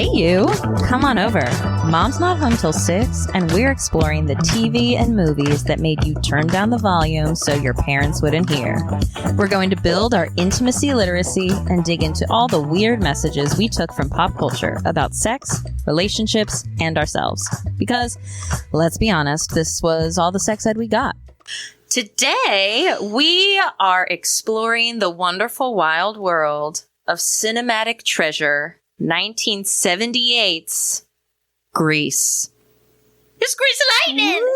Hey you, come on over. Mom's not home till 6 and we're exploring the TV and movies that made you turn down the volume so your parents wouldn't hear. We're going to build our intimacy literacy and dig into all the weird messages we took from pop culture about sex, relationships, and ourselves. Because, let's be honest, this was all the sex ed we got. Today, we are exploring the wonderful wild world of cinematic treasure 1978's Grease. It's Grease Lightning!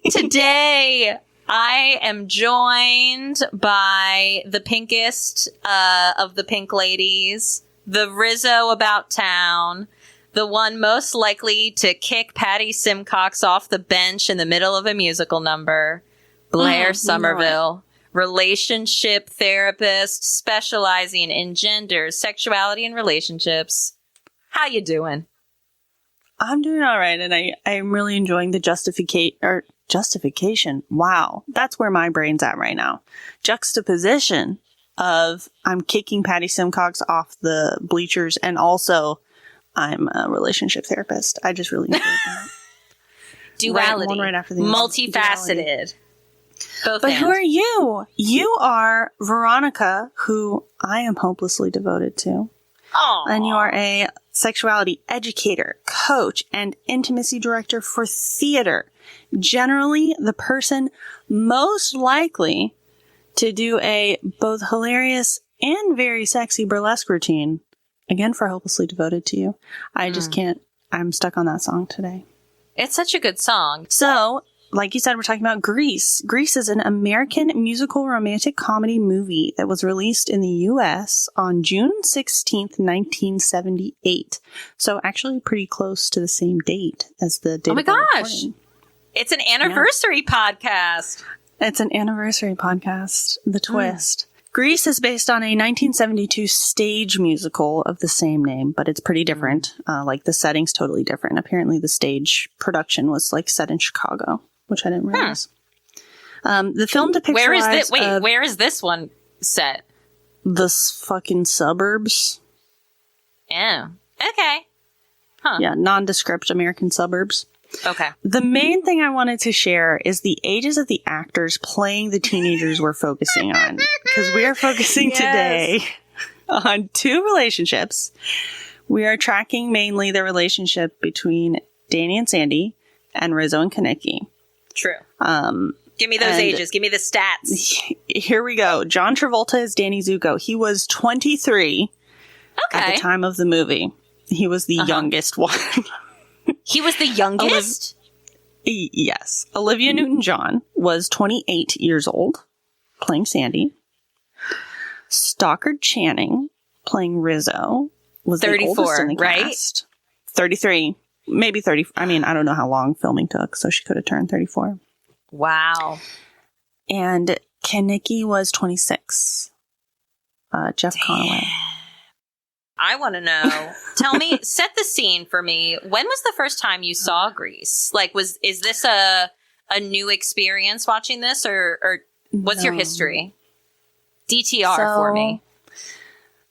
Today, I am joined by the pinkest of the pink ladies, the Rizzo about town, the one most likely to kick Patty Simcox off the bench in the middle of a musical number, Blair Somerville. Relationship therapist specializing in gender, sexuality, and relationships. How you doing? I'm doing all right, and I'm really enjoying the justification. Wow, that's where my brain's at right now. Juxtaposition of I'm kicking Patty Simcox off the bleachers, and also I'm a relationship therapist. I just really enjoyed that. Duality, one right after the multifaceted. Duality. Both but ends. who are you? You are Veronica, who I am hopelessly devoted to. Aww. And you are a sexuality educator, coach, and intimacy director for theater. Generally, the person most likely to do a both hilarious and very sexy burlesque routine. Again, for hopelessly devoted to you. I just can't. I'm stuck on that song today. It's such a good song. So, like you said, we're talking about Grease. Grease is an American musical romantic comedy movie that was released in the U.S. on June 16th, 1978. So actually pretty close to the same date as the date. Oh my of the gosh. recording. It's an anniversary podcast. It's an anniversary podcast. The twist. Grease is based on a 1972 stage musical of the same name, but it's pretty different. Like the setting's totally different. Apparently the stage production was like set in Chicago, which I didn't realize. The film depicts Where is this? Wait, where is this one set? The fucking suburbs. Oh, okay. Huh. Yeah, nondescript American suburbs. Okay. The main thing I wanted to share is the ages of the actors playing the teenagers we're focusing on. Because we are focusing today on two relationships. We are tracking mainly the relationship between Danny and Sandy and Rizzo and Kaneki. True. Give me those ages. Give me the stats. Here we go. John Travolta is Danny Zuko. He was 23 at the time of the movie. He was the youngest one. He was the youngest? Yes. Olivia Newton-John was 28 years old, playing Sandy. Stockard Channing, playing Rizzo, was 34, the oldest in the cast. 33. Maybe 30. I mean, I don't know how long filming took, so she could have turned 34. Wow. And Kaneki was 26. Jeff Conaway. I want to know. Tell me, set the scene for me. When was the first time you saw Grease? Like, is this a new experience watching this, or what's your history? DTR for me.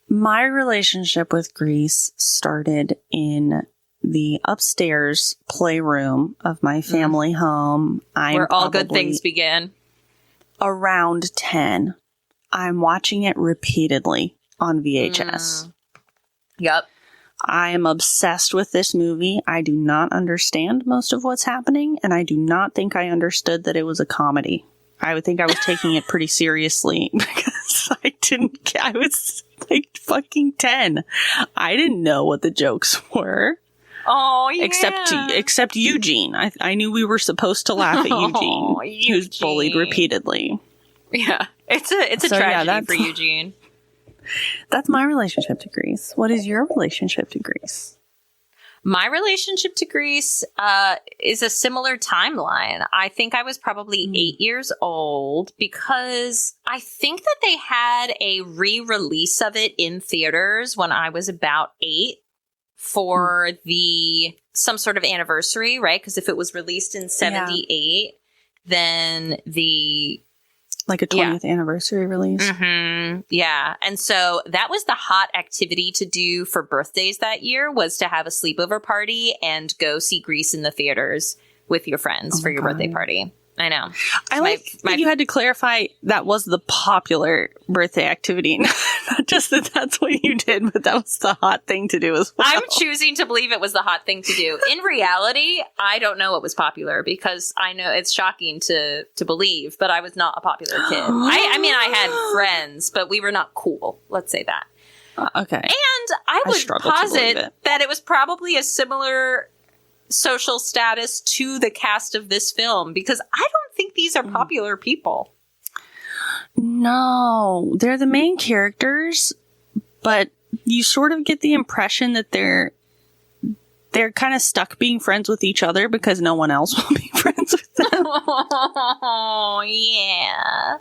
My relationship with Grease started in the upstairs playroom of my family home. Where all good things begin. Around 10. I'm watching it repeatedly on VHS. Yep. I am obsessed with this movie. I do not understand most of what's happening, and I do not think I understood that it was a comedy. I would think I was taking it pretty seriously because I was like fucking 10. I didn't know what the jokes were. Oh, yeah. Except Eugene. I knew we were supposed to laugh at Eugene, who's bullied repeatedly. Yeah. It's a tragedy for Eugene. That's my relationship to Grease. What is your relationship to Grease? My relationship to Grease is a similar timeline. I think I was probably 8 years old because I think that they had a re-release of it in theaters when I was about 8 for some sort of anniversary, right? Because if it was released in 78, then the Like a 20th anniversary release. Mm-hmm. Yeah. And so that was the hot activity to do for birthdays that year, was to have a sleepover party and go see Grease in the theaters with your friends for your birthday party. I know. I like that you had to clarify that was the popular birthday activity. Not just that that's what you did, but that was the hot thing to do as well. I'm choosing to believe it was the hot thing to do. In reality, I don't know what was popular, because I know it's shocking to believe, but I was not a popular kid. I mean, I had friends, but we were not cool. Let's say that. Okay. And I would posit that it was probably a similar social status to the cast of this film, because I don't think these are popular people. No, they're the main characters, but you sort of get the impression that they're kind of stuck being friends with each other because no one else will be friends with them. Oh, yeah.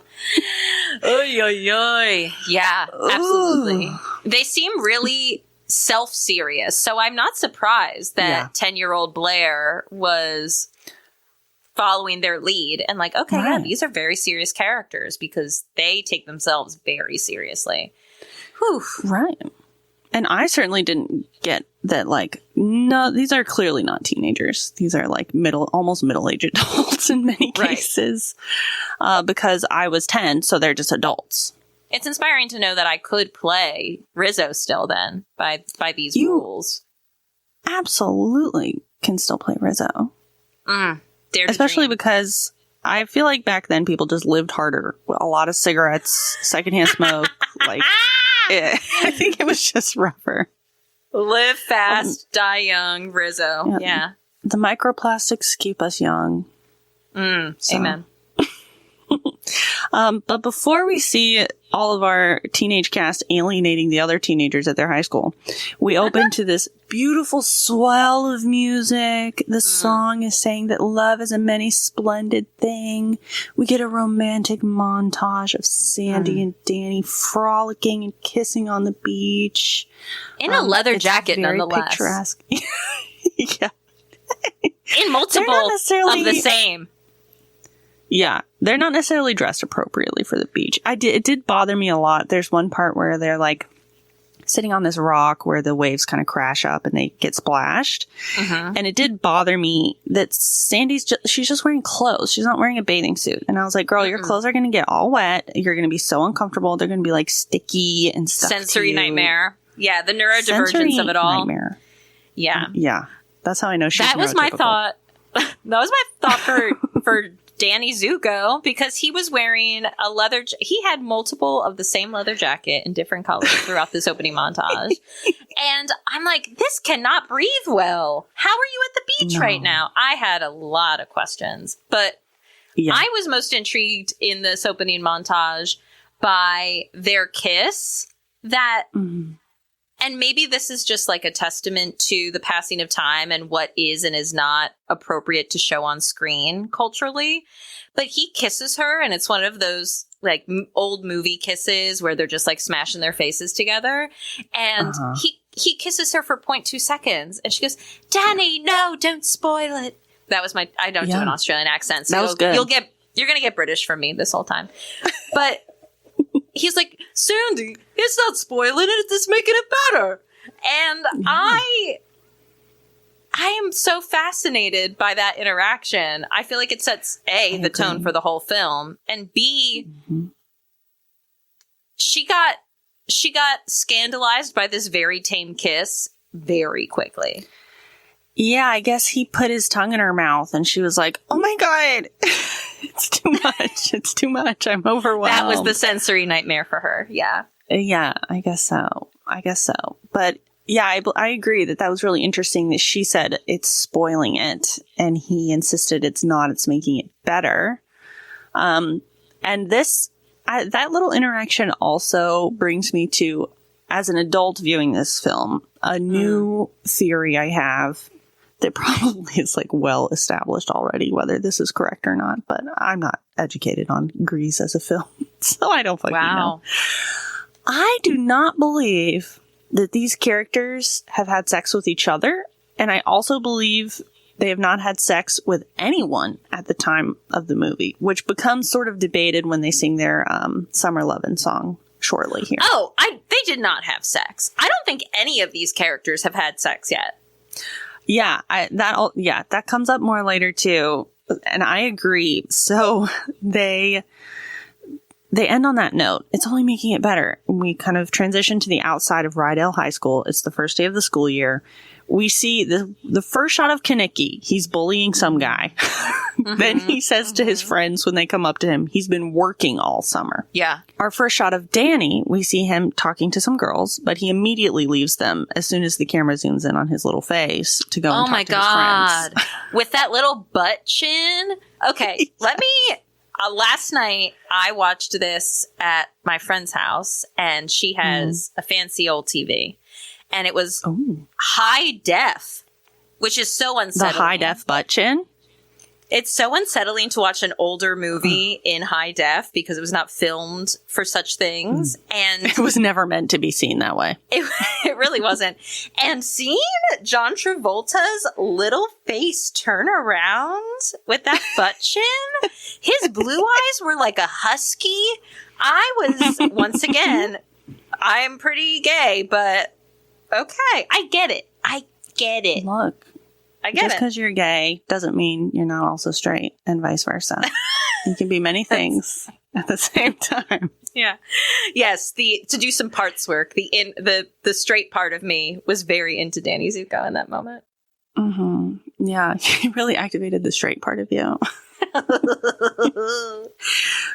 Oy, oy, oy. Yeah, absolutely. Ooh. They seem really self-serious, so I'm not surprised that 10-year-old Blair was following their lead and like, okay, yeah, these are very serious characters because they take themselves very seriously. Whew. Right. And I certainly didn't get that, like, no, these are clearly not teenagers. These are like almost middle-aged adults in many cases, because I was 10, so they're just adults. It's inspiring to know that I could play Rizzo still then by these rules. Absolutely can still play Rizzo. Especially because I feel like back then people just lived harder. A lot of cigarettes, secondhand smoke. Like, I think it was just rougher. Live fast, die young, Rizzo. Yeah. The microplastics keep us young. Amen. But before we see all of our teenage cast alienating the other teenagers at their high school, we open to this beautiful swell of music. The song is saying that love is a many splendid thing. We get a romantic montage of Sandy and Danny frolicking and kissing on the beach. In a leather jacket, nonetheless. Picturesque. Yeah. In multiple of the same. Yeah, they're not necessarily dressed appropriately for the beach. It did bother me a lot. There's one part where they're like sitting on this rock where the waves kind of crash up and they get splashed. And it did bother me that she's just wearing clothes. She's not wearing a bathing suit. And I was like, girl, your clothes are going to get all wet. You're going to be so uncomfortable. They're going to be like sticky and stuff. Sensory nightmare. Yeah, the neurodivergence of it all. Nightmare. Yeah. Yeah. That's how I know she's That was my thought. That was my thought for Danny Zuko, because he was wearing a leather... He had multiple of the same leather jacket in different colors throughout this opening montage. And I'm like, this cannot breathe well. How are you at the beach right now? I had a lot of questions. But I was most intrigued in this opening montage by their kiss. That... And maybe this is just like a testament to the passing of time and what is and is not appropriate to show on screen culturally. But he kisses her, and it's one of those like old movie kisses where they're just like smashing their faces together. And he kisses her for 0.2 seconds. And she goes, Danny, no, don't spoil it. That was I don't do an Australian accent. So that was good. You're going to get British from me this whole time. But... He's like, Sandy, it's not spoiling it, it's just making it better. And I am so fascinated by that interaction. I feel like it sets the tone for the whole film, and B, she got scandalized by this very tame kiss very quickly. Yeah, I guess he put his tongue in her mouth and she was like, oh my God, it's too much. It's too much. I'm overwhelmed. That was the sensory nightmare for her. Yeah. Yeah, I guess so. But yeah, I agree that was really interesting that she said it's spoiling it and he insisted it's not, it's making it better. And that little interaction also brings me to, as an adult viewing this film, a new theory I have that probably is like well established already, whether this is correct or not, but I'm not educated on Grease as a film, so I don't fucking know. I do not believe that these characters have had sex with each other, and I also believe They have not had sex with anyone at the time of the movie, which becomes sort of debated when they sing their Summer Lovin' song shortly here. Oh, they did not have sex. I don't think any of these characters have had sex yet. Yeah, that comes up more later too, and I agree. So they end on that note. It's only making it better. We kind of transition to the outside of Rydell High School. It's the first day of the school year. We see the first shot of Kaneki. He's bullying some guy. Then he says to his friends when they come up to him, he's been working all summer. Yeah. Our first shot of Danny, we see him talking to some girls, but he immediately leaves them as soon as the camera zooms in on his little face to go and talk to his friends. With that little butt chin. Okay, let me... last night, I watched this at my friend's house, and she has a fancy old TV. And it was high def, which is so unsettling. The high def butt chin? It's so unsettling to watch an older movie in high def because it was not filmed for such things. And it was never meant to be seen that way. It really wasn't. And seeing John Travolta's little face turn around with that butt chin, his blue eyes were like a husky. I was, once again, I'm pretty gay, but okay. I get it. Look. I get Just it. because you're gay doesn't mean you're not also straight, and vice versa. You can be many things at the same time. Yeah. Yes. To do some parts work, the straight part of me was very into Danny Zuko in that moment. Mm-hmm. Yeah, he really activated the straight part of you.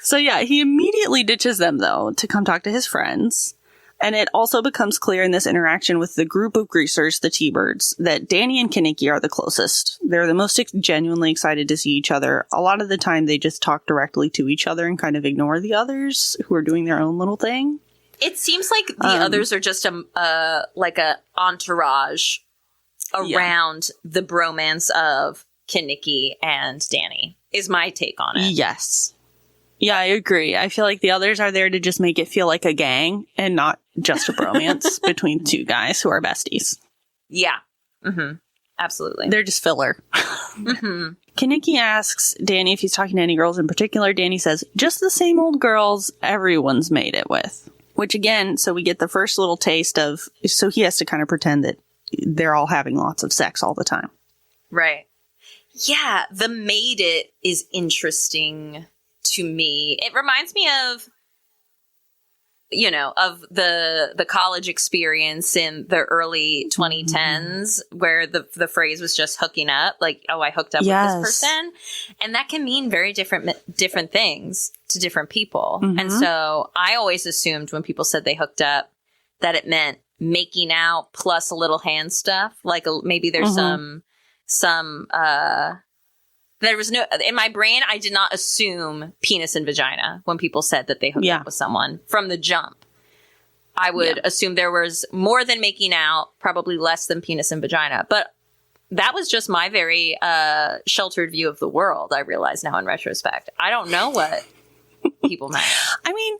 So yeah, he immediately ditches them though to come talk to his friends. And it also becomes clear in this interaction with the group of greasers, the T-Birds, that Danny and Kaneki are the closest. They're the most genuinely excited to see each other. A lot of the time, they just talk directly to each other and kind of ignore the others who are doing their own little thing. It seems like the others are just like a entourage around the bromance of Kaneki and Danny, is my take on it. Yes. Yeah, I agree. I feel like the others are there to just make it feel like a gang and not just a bromance between two guys who are besties. Yeah. Mm-hmm. Absolutely. They're just filler. Kaneki asks Danny if he's talking to any girls in particular. Danny says, just the same old girls everyone's made it with. Which again, so we get the first little taste of, so he has to kind of pretend that they're all having lots of sex all the time. Right. Yeah, the made it is interesting to me. It reminds me of, of the college experience in the early 2010s where the phrase was just hooking up, like, oh, I hooked up with this person. And that can mean very different things to different people. And so I always assumed when people said they hooked up that it meant making out plus a little hand stuff. Like maybe there's there was no, in my brain, I did not assume penis and vagina when people said that they hooked up with someone from the jump. I would assume there was more than making out, probably less than penis and vagina. But that was just my very sheltered view of the world, I realize now in retrospect. I don't know what people meant. I mean,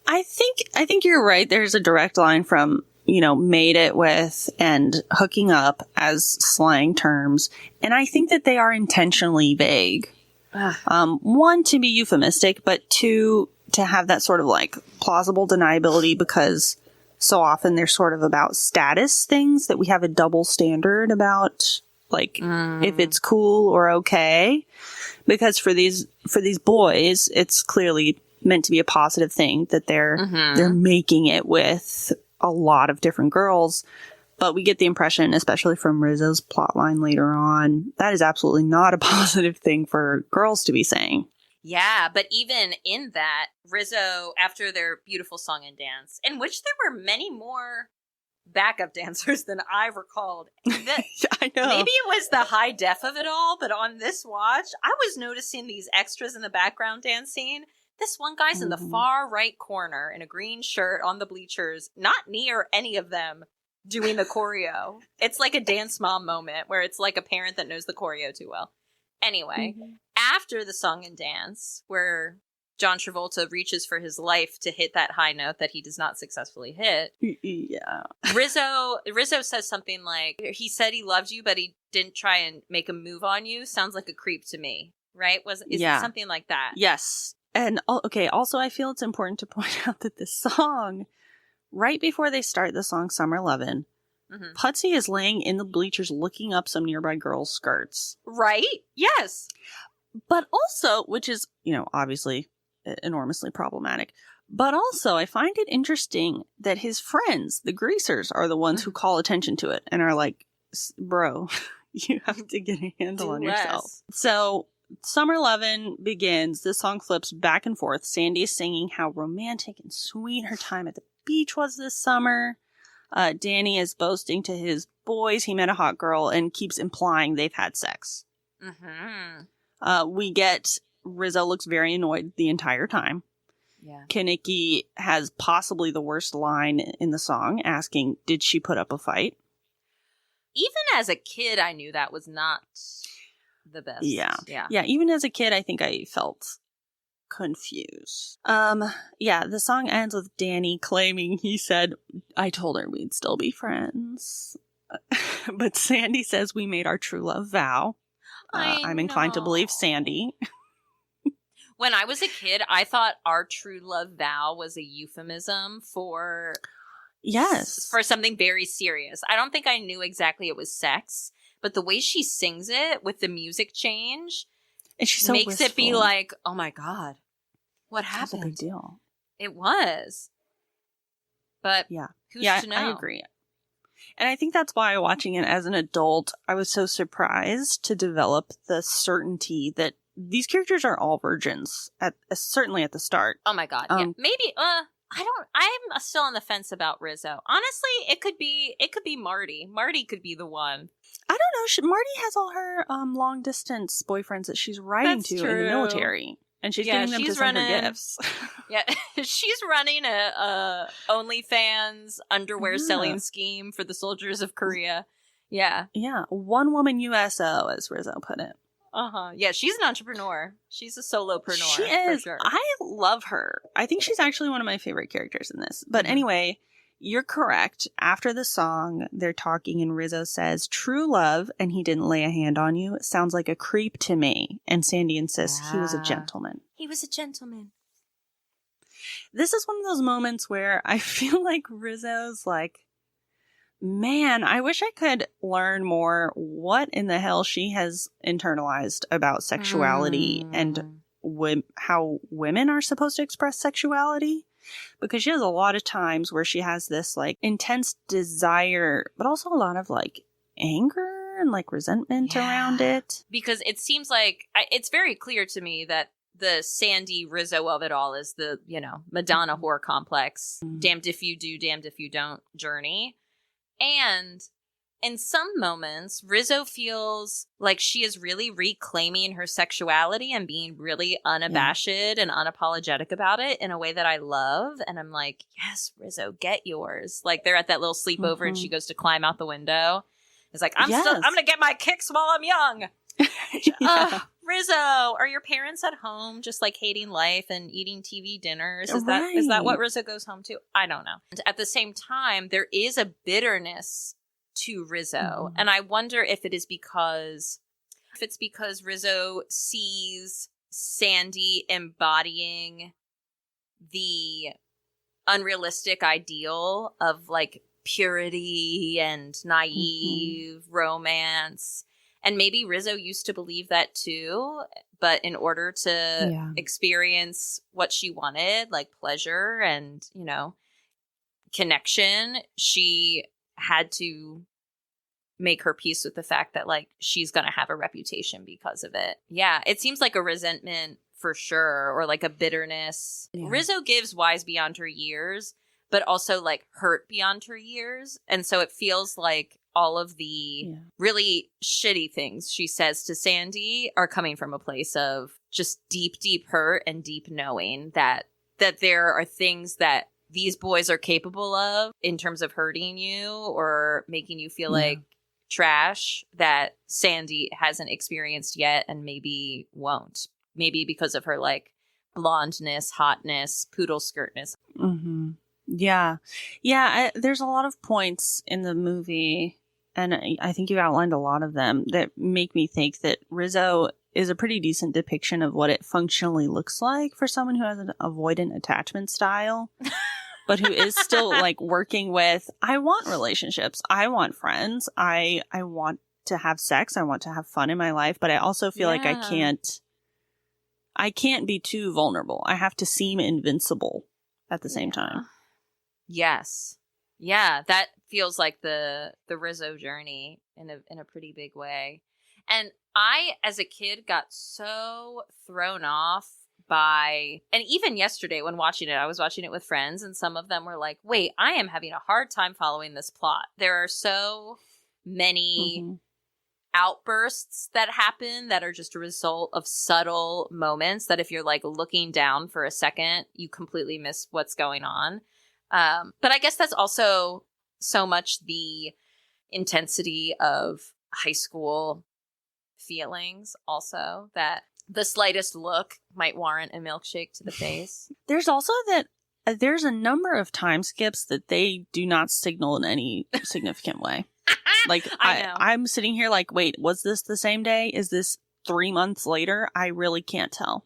I think you're right. There's a direct line from, made it with and hooking up as slang terms. And I think that they are intentionally vague. One, to be euphemistic, but two, to have that sort of like plausible deniability because so often they're sort of about status things that we have a double standard about, like if it's cool or okay. Because for these boys, it's clearly meant to be a positive thing that they're making it with a lot of different girls. But we get the impression, especially from Rizzo's plotline later on, that is absolutely not a positive thing for girls to be saying. Yeah, but even in that, Rizzo, after their beautiful song and dance, in which there were many more backup dancers than I recalled. I know. Maybe it was the high def of it all, but on this watch, I was noticing these extras in the background dancing. This one guy's in the far right corner in a green shirt on the bleachers, not near any of them doing the choreo. It's like a dance mom moment where it's like a parent that knows the choreo too well. Anyway, after the song and dance, where John Travolta reaches for his life to hit that high note that he does not successfully hit. Yeah. Rizzo says something like, he said he loved you, but he didn't try and make a move on you. Sounds like a creep to me, right? Is it something like that? Yes. And okay, also I feel it's important to point out that this song, right before they start the song Summer Lovin', Putsy is laying in the bleachers looking up some nearby girls' skirts. Right? Yes. But also, which is, obviously enormously problematic, but also I find it interesting that his friends, the greasers, are the ones who call attention to it and are like, bro, you have to get a handle on yourself. So Summer Lovin' begins. This song flips back and forth. Sandy is singing how romantic and sweet her time at the beach was this summer. Danny is boasting to his boys he met a hot girl and keeps implying they've had sex. We get Rizzo looks very annoyed the entire time. Yeah. Kaneki has possibly the worst line in the song, asking, did she put up a fight? Even as a kid, I knew that was not the best. Yeah. Even as a kid, I think I felt confused. The song ends with Danny claiming he said, I told her we'd still be friends. But Sandy says we made our true love vow. I'm inclined to believe Sandy. When I was a kid, I thought our true love vow was a euphemism for something very serious. I don't think I knew exactly it was sex, but the way she sings it with the music change, and she's so makes wistful. It be like, oh my God, what happened? That's a big deal. It was. But who's to know? I agree. And I think that's why watching it as an adult, I was so surprised to develop the certainty that these characters are all virgins, certainly at the start. Oh my God. Maybe, I'm still on the fence about Rizzo. Honestly, it could be Marty. Marty could be the one. I don't know. Marty has all her long distance boyfriends that she's writing to in the military. And she's getting them to send her gifts. Yeah, she's running a OnlyFans underwear selling scheme for the soldiers of Korea. Yeah. Yeah, one woman USO, as Rizzo put it. Yeah, she's an entrepreneur. She's a solopreneur. She is. For sure. I love her. I think she's actually one of my favorite characters in this. But anyway, you're correct. After the song, they're talking and Rizzo says, true love, and he didn't lay a hand on you. It sounds like a creep to me. And Sandy insists he was a gentleman. He was a gentleman. This is one of those moments where I feel like Rizzo's like, man, I wish I could learn more what in the hell she has internalized about sexuality and how women are supposed to express sexuality. Because she has a lot of times where she has this like intense desire, but also a lot of like anger and like resentment around it. Because it seems like it's very clear to me that the Sandy Rizzo of it all is the, Madonna whore complex, damned if you do, damned if you don't journey. And in some moments, Rizzo feels like she is really reclaiming her sexuality and being really unabashed and unapologetic about it in a way that I love. And I'm like, yes, Rizzo, get yours. Like they're at that little sleepover and she goes to climb out the window. It's like, I'm going to get my kicks while I'm young. Rizzo, are your parents at home just like hating life and eating TV dinners? Is that what Rizzo goes home to? I don't know. And at the same time, there is a bitterness to Rizzo. And I wonder if it's because Rizzo sees Sandy embodying the unrealistic ideal of like purity and naive romance. And maybe Rizzo used to believe that too, but in order to experience what she wanted, like pleasure and, connection, she had to make her peace with the fact that like she's going to have a reputation because of it. Yeah, it seems like a resentment for sure, or like a bitterness. Yeah. Rizzo gives wise beyond her years, but also like hurt beyond her years. And so it feels like all of the really shitty things she says to Sandy are coming from a place of just deep, deep hurt and deep knowing that there are things that these boys are capable of in terms of hurting you or making you feel like trash that Sandy hasn't experienced yet and maybe won't. Maybe because of her like blondness, hotness, poodle skirtness. Mm-hmm. Yeah. There's a lot of points in the movie, and I think you've outlined a lot of them, that make me think that Rizzo is a pretty decent depiction of what it functionally looks like for someone who has an avoidant attachment style, but who is still like working with, I want relationships. I want friends. I want to have sex. I want to have fun in my life, but I also feel like I can't be too vulnerable. I have to seem invincible at the same time. Yes. Yeah, that feels like the Rizzo journey in a pretty big way. And I, as a kid, got so thrown off by, and even yesterday when watching it, I was watching it with friends, and some of them were like, wait, I am having a hard time following this plot. There are so many outbursts that happen that are just a result of subtle moments that if you're like looking down for a second, you completely miss what's going on. But I guess that's also so much the intensity of high school feelings also, that the slightest look might warrant a milkshake to the face. There's also that there's a number of time skips that they do not signal in any significant way. Like, I'm sitting here like, wait, was this the same day? Is this 3 months later? I really can't tell.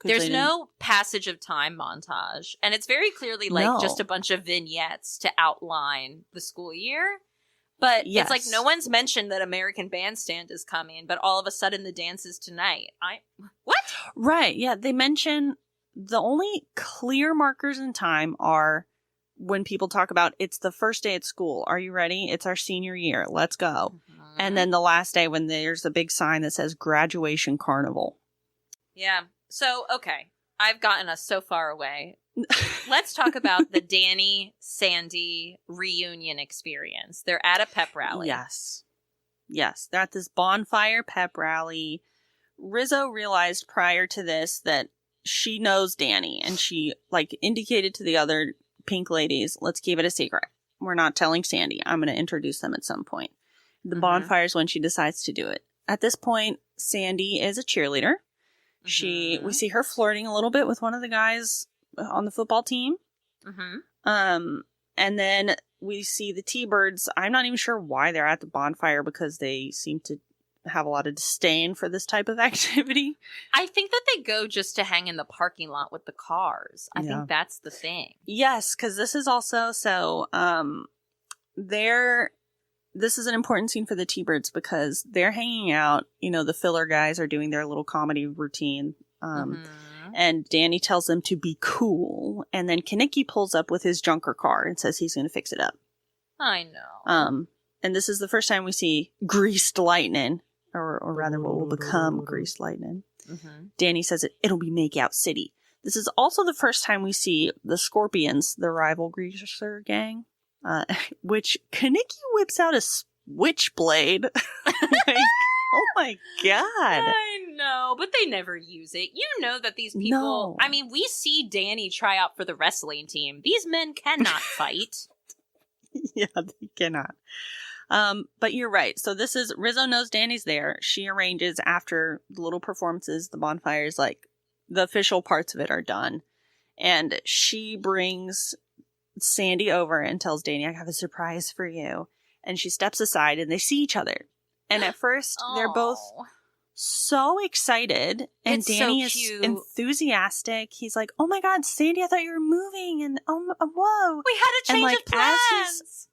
There's no passage of time montage. And it's very clearly like just a bunch of vignettes to outline the school year. But it's like no one's mentioned that American Bandstand is coming, but all of a sudden the dance is tonight. What? Right. Yeah. They mention the only clear markers in time are when people talk about it's the first day at school. Are you ready? It's our senior year. Let's go. Mm-hmm. And then the last day when there's a big sign that says graduation carnival. Yeah. So, okay. I've gotten us so far away. Let's talk about the Danny Sandy reunion experience. They're at a pep rally. Yes. They're at this bonfire pep rally. Rizzo realized prior to this that she knows Danny, and she like indicated to the other pink ladies, let's keep it a secret. We're not telling Sandy. I'm going to introduce them at some point. The bonfire is when she decides to do it. At this point, Sandy is a cheerleader. We see her flirting a little bit with one of the guys on the football team. And then we see the T-Birds. I'm not even sure why they're at the bonfire, because they seem to have a lot of disdain for this type of activity. I think that they go just to hang in the parking lot with the cars. I think that's the thing. Yes, because this is also this is an important scene for the T-Birds because they're hanging out. You know, the filler guys are doing their little comedy routine. And Danny tells them to be cool. And then Kaneki pulls up with his junker car and says he's going to fix it up. I know. And this is the first time we see Greased Lightning, or rather what will become Greased Lightning. Danny says it'll be Makeout City. This is also the first time we see the Scorpions, the rival greaser gang. Which Kaneki whips out a switchblade. Like, oh my god. I know, but they never use it. You know that these people... No. I mean, we see Danny try out for the wrestling team. These men cannot fight. Yeah, they cannot. But you're right. So this is... Rizzo knows Danny's there. She arranges after the little performances, the bonfires, like, the official parts of it are done. And she brings Sandy over and tells Danny, I have a surprise for you. And she steps aside and they see each other. And at first, they're both so excited. And it's Danny is enthusiastic. He's like, oh my god, Sandy, I thought you were moving. And whoa. We had a change of plans.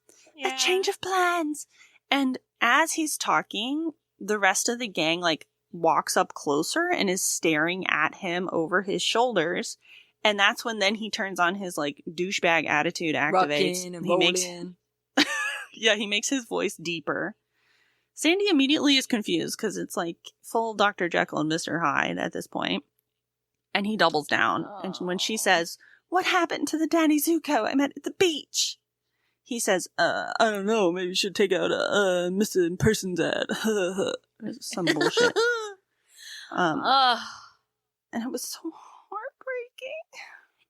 A change of plans. And as he's talking, the rest of the gang like walks up closer and is staring at him over his shoulders. And that's when then he turns on his like douchebag attitude activates. He makes his voice deeper. Sandy immediately is confused because it's like full Dr. Jekyll and Mr. Hyde at this point. And he doubles down. And when she says, what happened to the Danny Zuko I met at the beach? He says, I don't know, maybe you should take out a missing persons ad. Some bullshit. And it was so heartbreaking.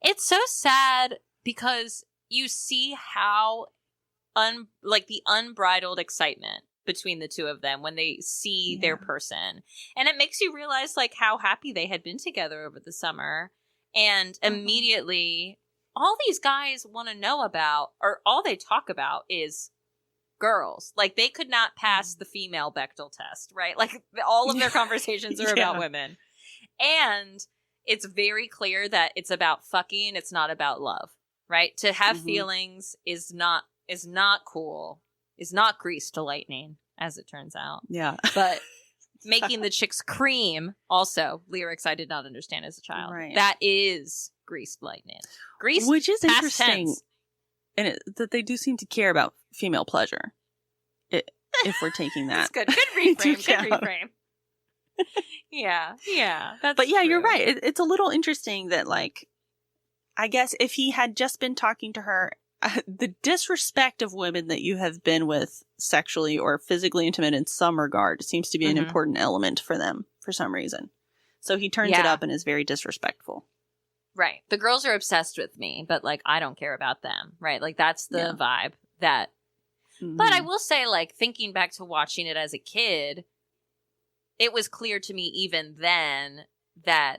It's so sad because you see how the unbridled excitement between the two of them when they see their person. And it makes you realize like how happy they had been together over the summer. And immediately, all these guys want to know about, or all they talk about is girls. Like, they could not pass the female Bechdel test, right? Like, all of their conversations are about women. And it's very clear that it's about fucking, it's not about love, right? To have feelings is not cool, is not grease to lightning, as it turns out. Yeah. But making the chicks cream, also, lyrics I did not understand as a child. Right. That is grease lightning. Grease, which is past interesting. tense. And that they do seem to care about female pleasure. If we're taking that. That's good. Good reframe. Good reframe. Yeah. But yeah, true. You're right. It's a little interesting that, like, I guess if he had just been talking to her, the disrespect of women that you have been with sexually or physically intimate in some regard seems to be an important element for them for some reason. So he turns it up and is very disrespectful. Right. The girls are obsessed with me, but, like, I don't care about them. Right. Like, that's the vibe that. But I will say, like, thinking back to watching it as a kid, it was clear to me even then that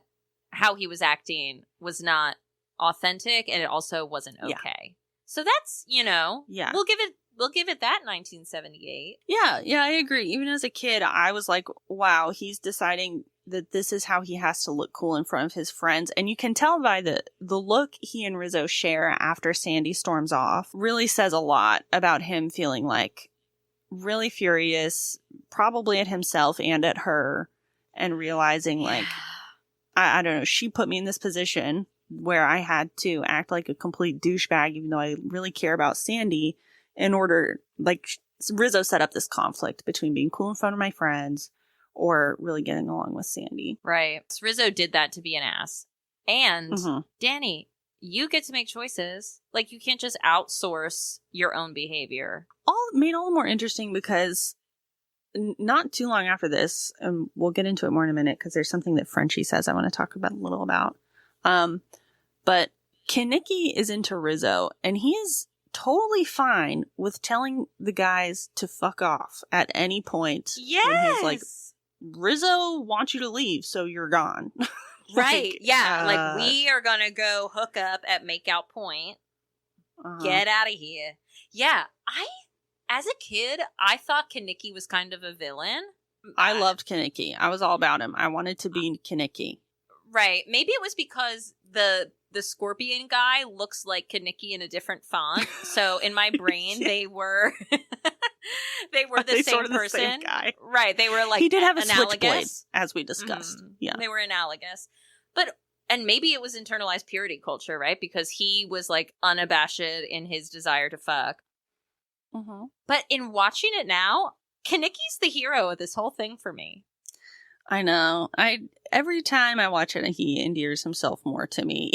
how he was acting was not authentic, and it also wasn't okay. Yeah. So that's, we'll give it that 1978. Yeah, I agree. Even as a kid, I was like, wow, he's deciding that this is how he has to look cool in front of his friends. And you can tell by the look he and Rizzo share after Sandy storms off really says a lot about him feeling like really furious, probably at himself and at her, and realizing like, I don't know, she put me in this position where I had to act like a complete douchebag, even though I really care about Sandy, in order, like, Rizzo set up this conflict between being cool in front of my friends or really getting along with Sandy. Right. So Rizzo did that to be an ass. And Danny, you get to make choices. Like, you can't just outsource your own behavior. Made all the more interesting because not too long after this, and we'll get into it more in a minute because there's something that Frenchie says I want to talk about a little about. But Kenickie is into Rizzo, and he is totally fine with telling the guys to fuck off at any point. Yes. When he's like, Rizzo wants you to leave, so you're gone. Right. Yeah. Like, we are going to go hook up at Makeout Point. Get out of here. Yeah. As a kid, I thought Kenickie was kind of a villain. I loved Kenickie. I was all about him. I wanted to be Kenickie. Right. Maybe it was because the scorpion guy looks like Kenickie in a different font. So in my brain, they were the same person. The same guy. Right. They were like, he did have a switchblade, as we discussed. Yeah. They were analogous. And maybe it was internalized purity culture, right? Because he was like unabashed in his desire to fuck. But in watching it now, Kenickie's the hero of this whole thing for me. I know. Every time I watch it, he endears himself more to me.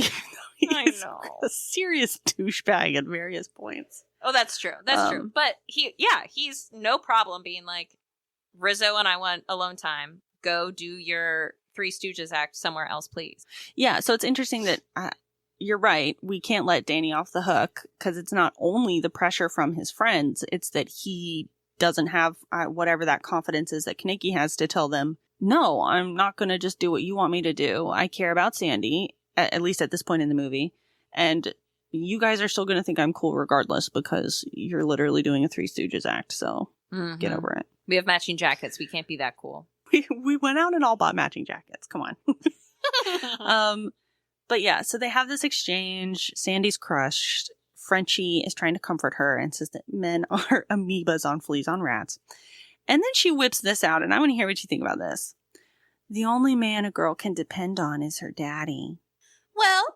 He's a serious douchebag at various points. Oh, that's true. That's true. But he's no problem being like, Rizzo and I want alone time. Go do your Three Stooges act somewhere else, please. Yeah, so it's interesting that you're right. We can't let Danny off the hook because it's not only the pressure from his friends. It's that he doesn't have whatever that confidence is that Kenickie has to tell them, no, I'm not going to just do what you want me to do. I care about Sandy, at least at this point in the movie. And you guys are still going to think I'm cool regardless because you're literally doing a Three Stooges act. So get over it. We have matching jackets. We can't be that cool. We went out and all bought matching jackets. Come on. But yeah, so they have this exchange. Sandy's crushed. Frenchie is trying to comfort her and says that men are amoebas on fleas on rats. And then she whips this out, and I want to hear what you think about this. The only man a girl can depend on is her daddy. Well,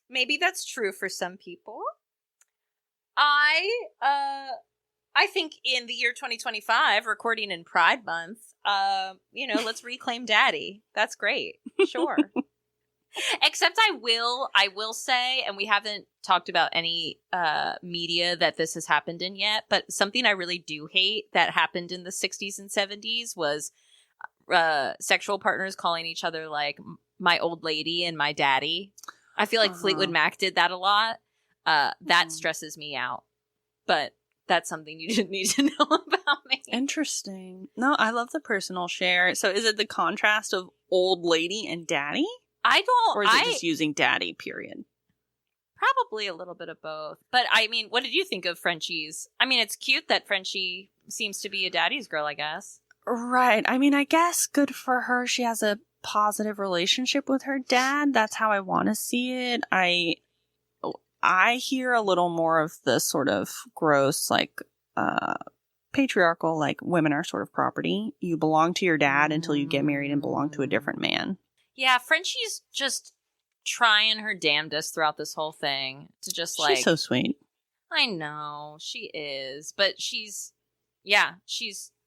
maybe that's true for some people. I think in the year 2025, recording in Pride Month, let's reclaim daddy. That's great. Sure. Except I will say, and we haven't talked about any media that this has happened in yet, but something I really do hate that happened in the 60s and 70s was sexual partners calling each other like my old lady and my daddy. I feel like Fleetwood Mac did that a lot. That stresses me out. But that's something you didn't need to know about me. Interesting. No, I love the personal share. So is it the contrast of old lady and daddy? Or is it just using daddy, period? Probably a little bit of both. But I mean, what did you think of Frenchie's? I mean, it's cute that Frenchie seems to be a daddy's girl, I guess. Right. I mean, I guess good for her. She has a positive relationship with her dad. That's how I want to see it. I hear a little more of the sort of gross, like, patriarchal, like, women are sort of property. You belong to your dad until you get married and belong to a different man. Yeah, Frenchie's just trying her damnedest throughout this whole thing to just, like... She's so sweet. I know, she is. But she's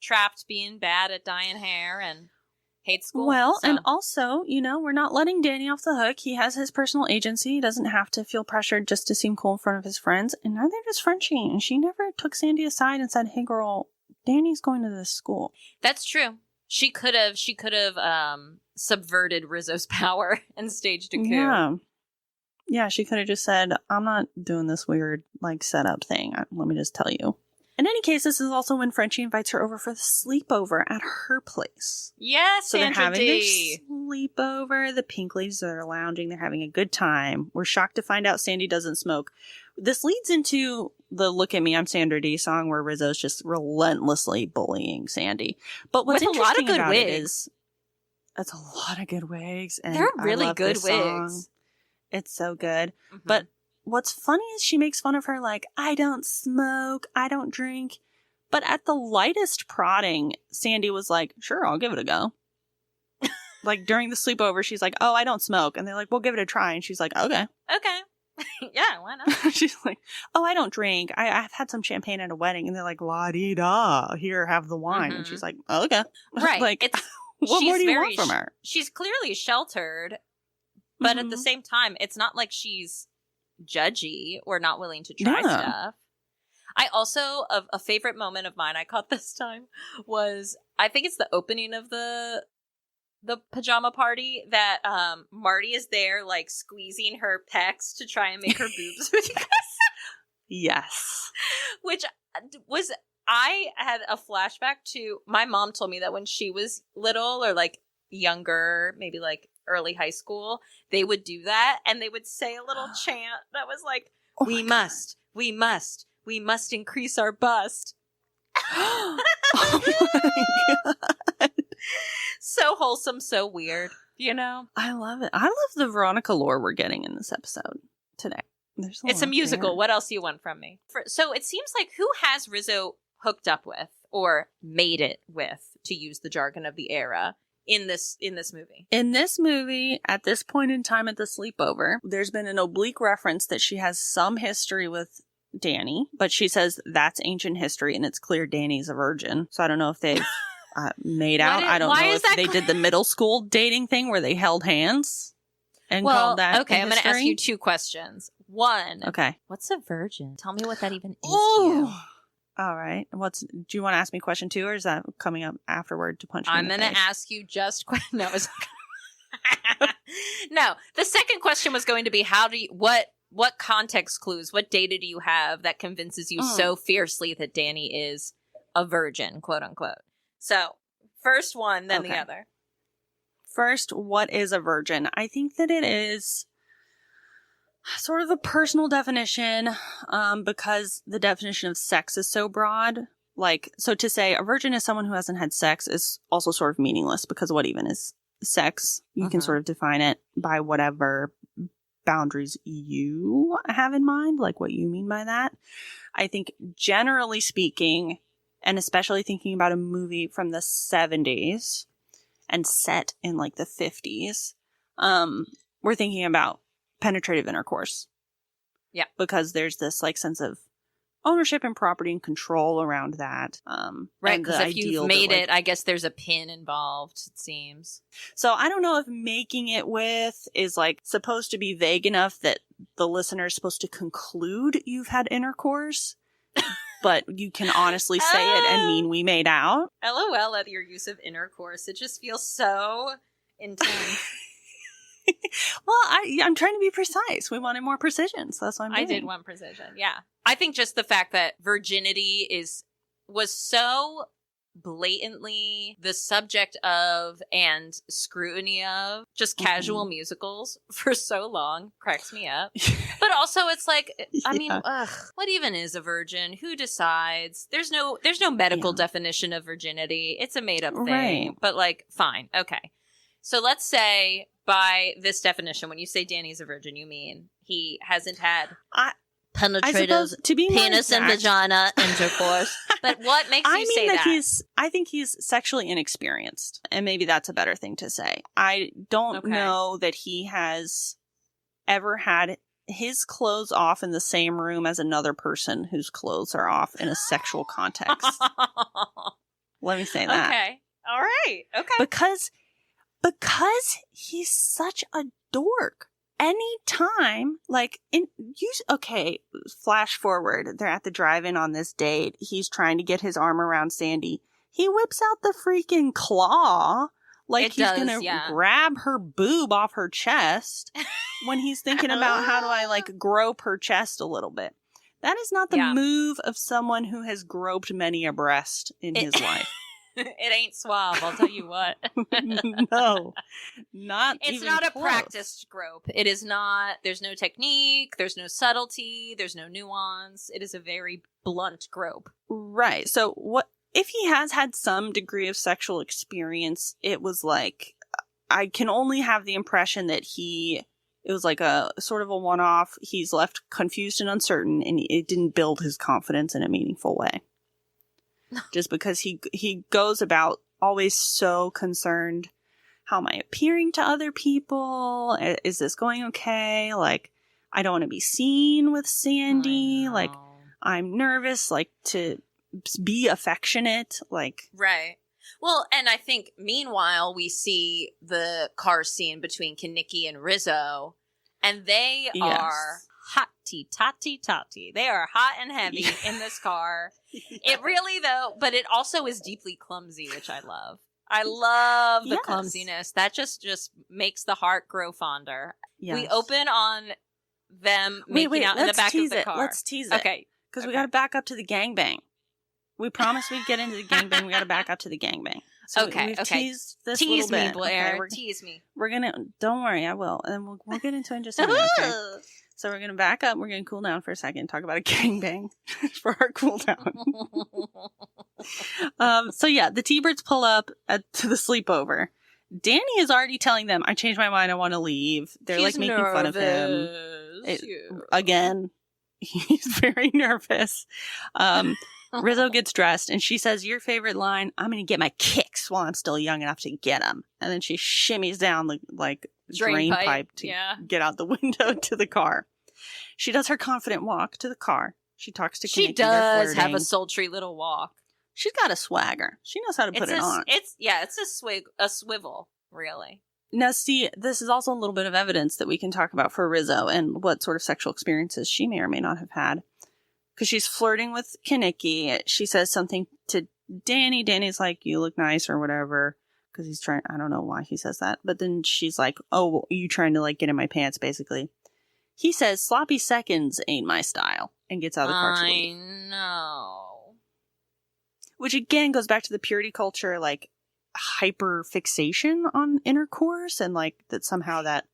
trapped being bad at dyeing hair and hates school. Well, so. And also, we're not letting Danny off the hook. He has his personal agency. He doesn't have to feel pressured just to seem cool in front of his friends. And neither does Frenchie. And she never took Sandy aside and said, hey, girl, Danny's going to this school. That's true. She could have subverted Rizzo's power and staged a coup. Yeah, she could have just said, I'm not doing this weird, like, setup thing. Let me just tell you. In any case, this is also when Frenchie invites her over for the sleepover at her place. Yes, so they're having their sleepover. The pink ladies are lounging. They're having a good time. We're shocked to find out Sandy doesn't smoke. This leads into the Look at Me, I'm Sandra Dee song where Rizzo's just relentlessly bullying Sandy. But what's interesting about it is it's a lot of good wigs. And they're really good wigs. Song. It's so good. Mm-hmm. But what's funny is she makes fun of her like, I don't smoke, I don't drink. But at the lightest prodding, Sandy was like, sure, I'll give it a go. Like during the sleepover, she's like, oh, I don't smoke. And they're like, we'll give it a try. And she's like, okay. Okay. Yeah, why not? She's like, oh, I don't drink. I've had some champagne at a wedding. And they're like, la-dee-da, here, have the wine. Mm-hmm. And she's like, oh, okay. Right. Like, what more do you want from her? She's clearly sheltered. But at the same time, it's not like she's judgy or not willing to try stuff. I also, a favorite moment of mine I caught this time was, I think it's the opening of the pajama party that Marty is there, like, squeezing her pecs to try and make her boobs with you guys. Yes. Which was, I had a flashback to, my mom told me that when she was little or, like, younger, maybe, like, early high school, they would do that, and they would say a little chant that was like, we must increase our bust. Oh my God. So wholesome, so weird, I love it. I love the Veronica lore we're getting in this episode today. It's a musical. There. What else do you want from me? So it seems like, who has Rizzo hooked up with or made it with, to use the jargon of the era, in this movie? In this movie, at this point in time at the sleepover, there's been an oblique reference that she has some history with Danny, but she says that's ancient history and it's clear Danny's a virgin. So I don't know if they've made out. I don't know if they did the middle school dating thing where they held hands and called that okay, I'm going to ask you two questions. One, okay, what's a virgin? Tell me what that even is to you. All right. Do you want to ask me question 2, or is that coming up afterward to punch me in the face? I'm going to ask you just no. No. The second question was going to be, what context clues, what data do you have that convinces you so fiercely that Danny is a virgin, quote unquote? So, first one, then the other. First, what is a virgin? I think that it is sort of a personal definition, because the definition of sex is so broad. Like, so to say a virgin is someone who hasn't had sex is also sort of meaningless, because what even is sex? You can sort of define it by whatever boundaries you have in mind, like what you mean by that. I think generally speaking, and especially thinking about a movie from the 70s and set in like the 50s, we're thinking about penetrative intercourse. Yeah. Because there's this like sense of ownership and property and control around that. Right, because if you've made it, I guess there's a pin involved, it seems. So I don't know if making it with is like supposed to be vague enough that the listener is supposed to conclude you've had intercourse, but you can honestly say it and mean we made out. LOL at your use of intercourse. It just feels so intense. Well, I'm trying to be precise. We wanted more precision, so that's what I'm doing. I did want precision, yeah. I think just the fact that virginity was so blatantly the subject of and scrutiny of just casual musicals for so long cracks me up. But also it's like, I mean, what even is a virgin? Who decides? There's no medical definition of virginity. It's a made up thing. Right. But like, fine. Okay. So let's say by this definition, when you say Danny's a virgin, you mean he hasn't had penetrative penis and vagina intercourse. But what makes you say that? I think he's sexually inexperienced, and maybe that's a better thing to say. I don't know that he has ever had his clothes off in the same room as another person whose clothes are off in a sexual context. Let me say that. Okay. All right. Okay. Because he's such a dork. Anytime, flash forward, they're at the drive-in on this date. He's trying to get his arm around Sandy. He whips out the freaking claw, he's gonna grab her boob off her chest when he's thinking about how do I, grope her chest a little bit. That is not the move of someone who has groped many a breast in his life. It ain't suave, I'll tell you what. No, not It's even not close. A practiced grope. It is not, there's no technique, there's no subtlety, there's no nuance. It is a very blunt grope. Right. So what if he has had some degree of sexual experience? It was like, I can only have the impression that it was like a sort of a one-off. He's left confused and uncertain, and it didn't build his confidence in a meaningful way. Just because he goes about always so concerned. How am I appearing to other people? Is this going okay? I don't want to be seen with Sandy. I'm nervous, to be affectionate. Right. Well, and I think meanwhile we see the car scene between Kenickie and Rizzo, and they are hotty-totty-totty. They are hot and heavy in this car. It really, though, but it also is deeply clumsy, which I love. I love the clumsiness. That just makes the heart grow fonder. Yes. We open on them making out in the back of the car. Let's tease it. Okay. Because we got to back up to the gangbang. We promised we'd get into the gangbang. We got to back up to the gangbang. So we've teased this little bit. Blair. Tease me. We're going to, don't worry, I will. And we'll get into it in just a minute. Okay? So we're going to back up. We're going to cool down for a second. Talk about a gangbang for our cool down. The T-Birds pull up to the sleepover. Danny is already telling them, I changed my mind. I want to leave. They're making fun of him. Again, he's very nervous. Rizzo gets dressed and she says, your favorite line, I'm going to get my kicks while I'm still young enough to get them. And then she shimmies down the drain pipe to get out the window to the car. She does her confident walk to the car. She talks to Kenickie. She does have a sultry little walk. She's got a swagger. She knows how to put it on. It's a swivel, really. Now, see, this is also a little bit of evidence that we can talk about for Rizzo and what sort of sexual experiences she may or may not have had. Because she's flirting with Kenickie. She says something to Danny. Danny's like, you look nice or whatever. Because he's trying, I don't know why he says that. But then she's like, oh, you trying to get in my pants, basically. He says, sloppy seconds ain't my style. And gets out of the car to leave. I know. Which again goes back to the purity culture, hyper fixation on intercourse. And that somehow that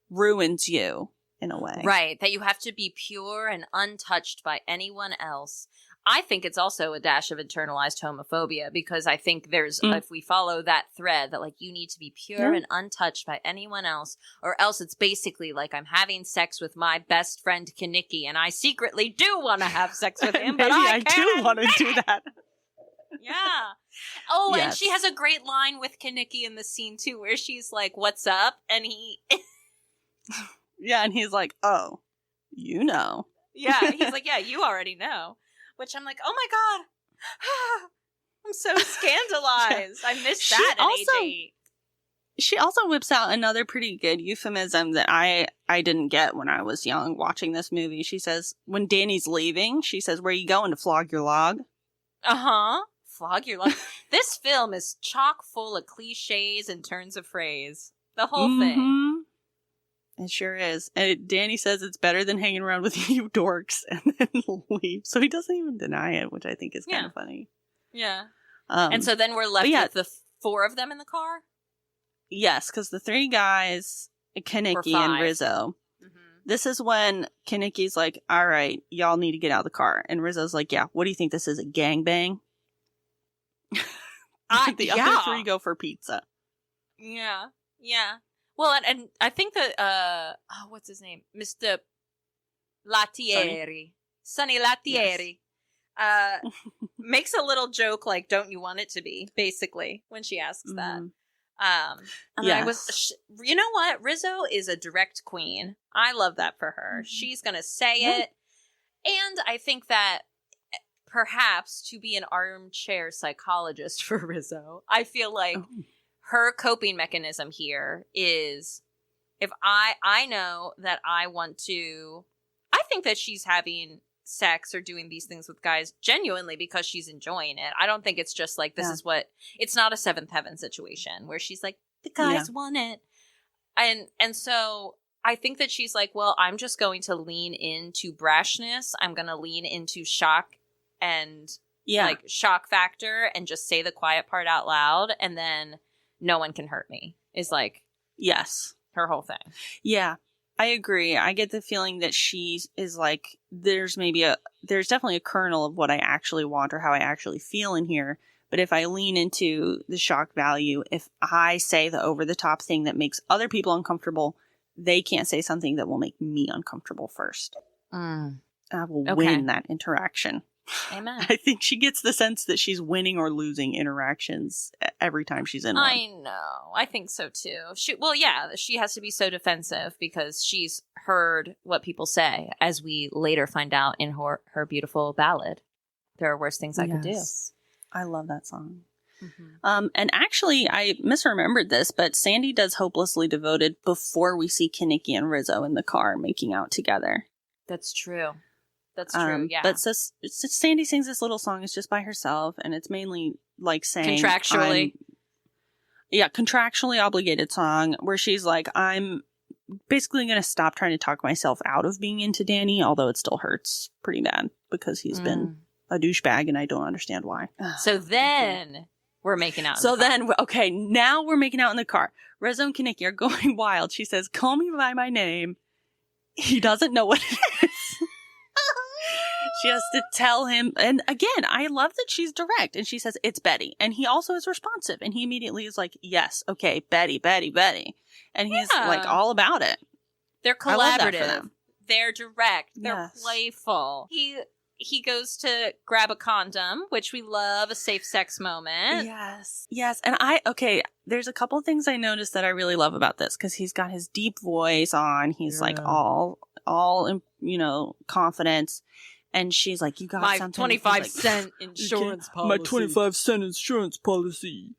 ruins you in a way. Right. That you have to be pure and untouched by anyone else. I think it's also a dash of internalized homophobia because I think there's, if we follow that thread, that you need to be pure and untouched by anyone else, or else it's basically I'm having sex with my best friend Kenickie, and I secretly do want to have sex with him, but I do want to do that. Yeah. Oh, yes. And she has a great line with Kenickie in the scene too, where she's like, "What's up?" And he, yeah, and he's like, "Oh, you know." Yeah, he's like, "Yeah, you already know." Which I'm like, oh my God, I'm so scandalized. I missed that at age 8. She also whips out another pretty good euphemism that I didn't get when I was young watching this movie. She says, when Danny's leaving, she says, where are you going, to flog your log? Uh-huh. Flog your log. This film is chock full of cliches and turns of phrase. The whole thing. It sure is. And Danny says it's better than hanging around with you dorks and then leave. So he doesn't even deny it, which I think is kind of funny. Yeah. And so then we're left with the four of them in the car? Yes, because the three guys, Kaneki and Rizzo. Mm-hmm. This is when Kaneki's like, all right, y'all need to get out of the car. And Rizzo's like, yeah, what do you think this is, a gangbang? The other three go for pizza. Yeah. Well, and I think that, what's his name? Mr. Lattieri. Sonny Lattieri. Yes. Makes a little joke like, don't you want it to be, basically, when she asks that. And I was, you know what? Rizzo is a direct queen. I love that for her. She's going to say it. And I think that perhaps to be an armchair psychologist for Rizzo, I feel like her coping mechanism here is, if I know that I want to, I think that she's having sex or doing these things with guys genuinely because she's enjoying it. I don't think it's just like, this is what, it's not a seventh heaven situation where she's like, the guys want it. And so I think that she's like, well, I'm just going to lean into brashness. I'm going to lean into shock and like shock factor and just say the quiet part out loud. And then no one can hurt me is like, her whole thing. Yeah. I agree. I get the feeling that she is like, there's definitely a kernel of what I actually want or how I actually feel in here. But if I lean into the shock value, if I say the over the top thing that makes other people uncomfortable, they can't say something that will make me uncomfortable first. I will win that interaction. Amen. I think she gets the sense that she's winning or losing interactions every time she's in one. I know. I think so too. She has to be so defensive because she's heard what people say, as we later find out in her beautiful ballad. There are worse things I could do. I love that song. Mm-hmm. And actually, I misremembered this, but Sandy does Hopelessly Devoted before we see Kaneki and Rizzo in the car making out together. That's true. That's true, yeah. But Sandy sings this little song. It's just by herself, and it's mainly like saying... contractually obligated song, where she's like, I'm basically going to stop trying to talk myself out of being into Danny, although it still hurts pretty bad, because he's been a douchebag, and I don't understand why. So then... we're making out. Now we're making out in the car. Rizzo and Kaneki are going wild. She says, call me by my name. He doesn't know what it is. She has to tell him. And again, I love that she's direct. And she says, it's Betty. And he also is responsive. And he immediately is like, yes, okay, Betty. And he's like all about it. They're collaborative. They're direct. They're playful. He goes to grab a condom, which we love, a safe sex moment. Yes. And there's a couple things I noticed that I really love about this, because he's got his deep voice on. He's like all confidence. And she's like, you got my something. 25-cent insurance policy. My 25-cent insurance policy.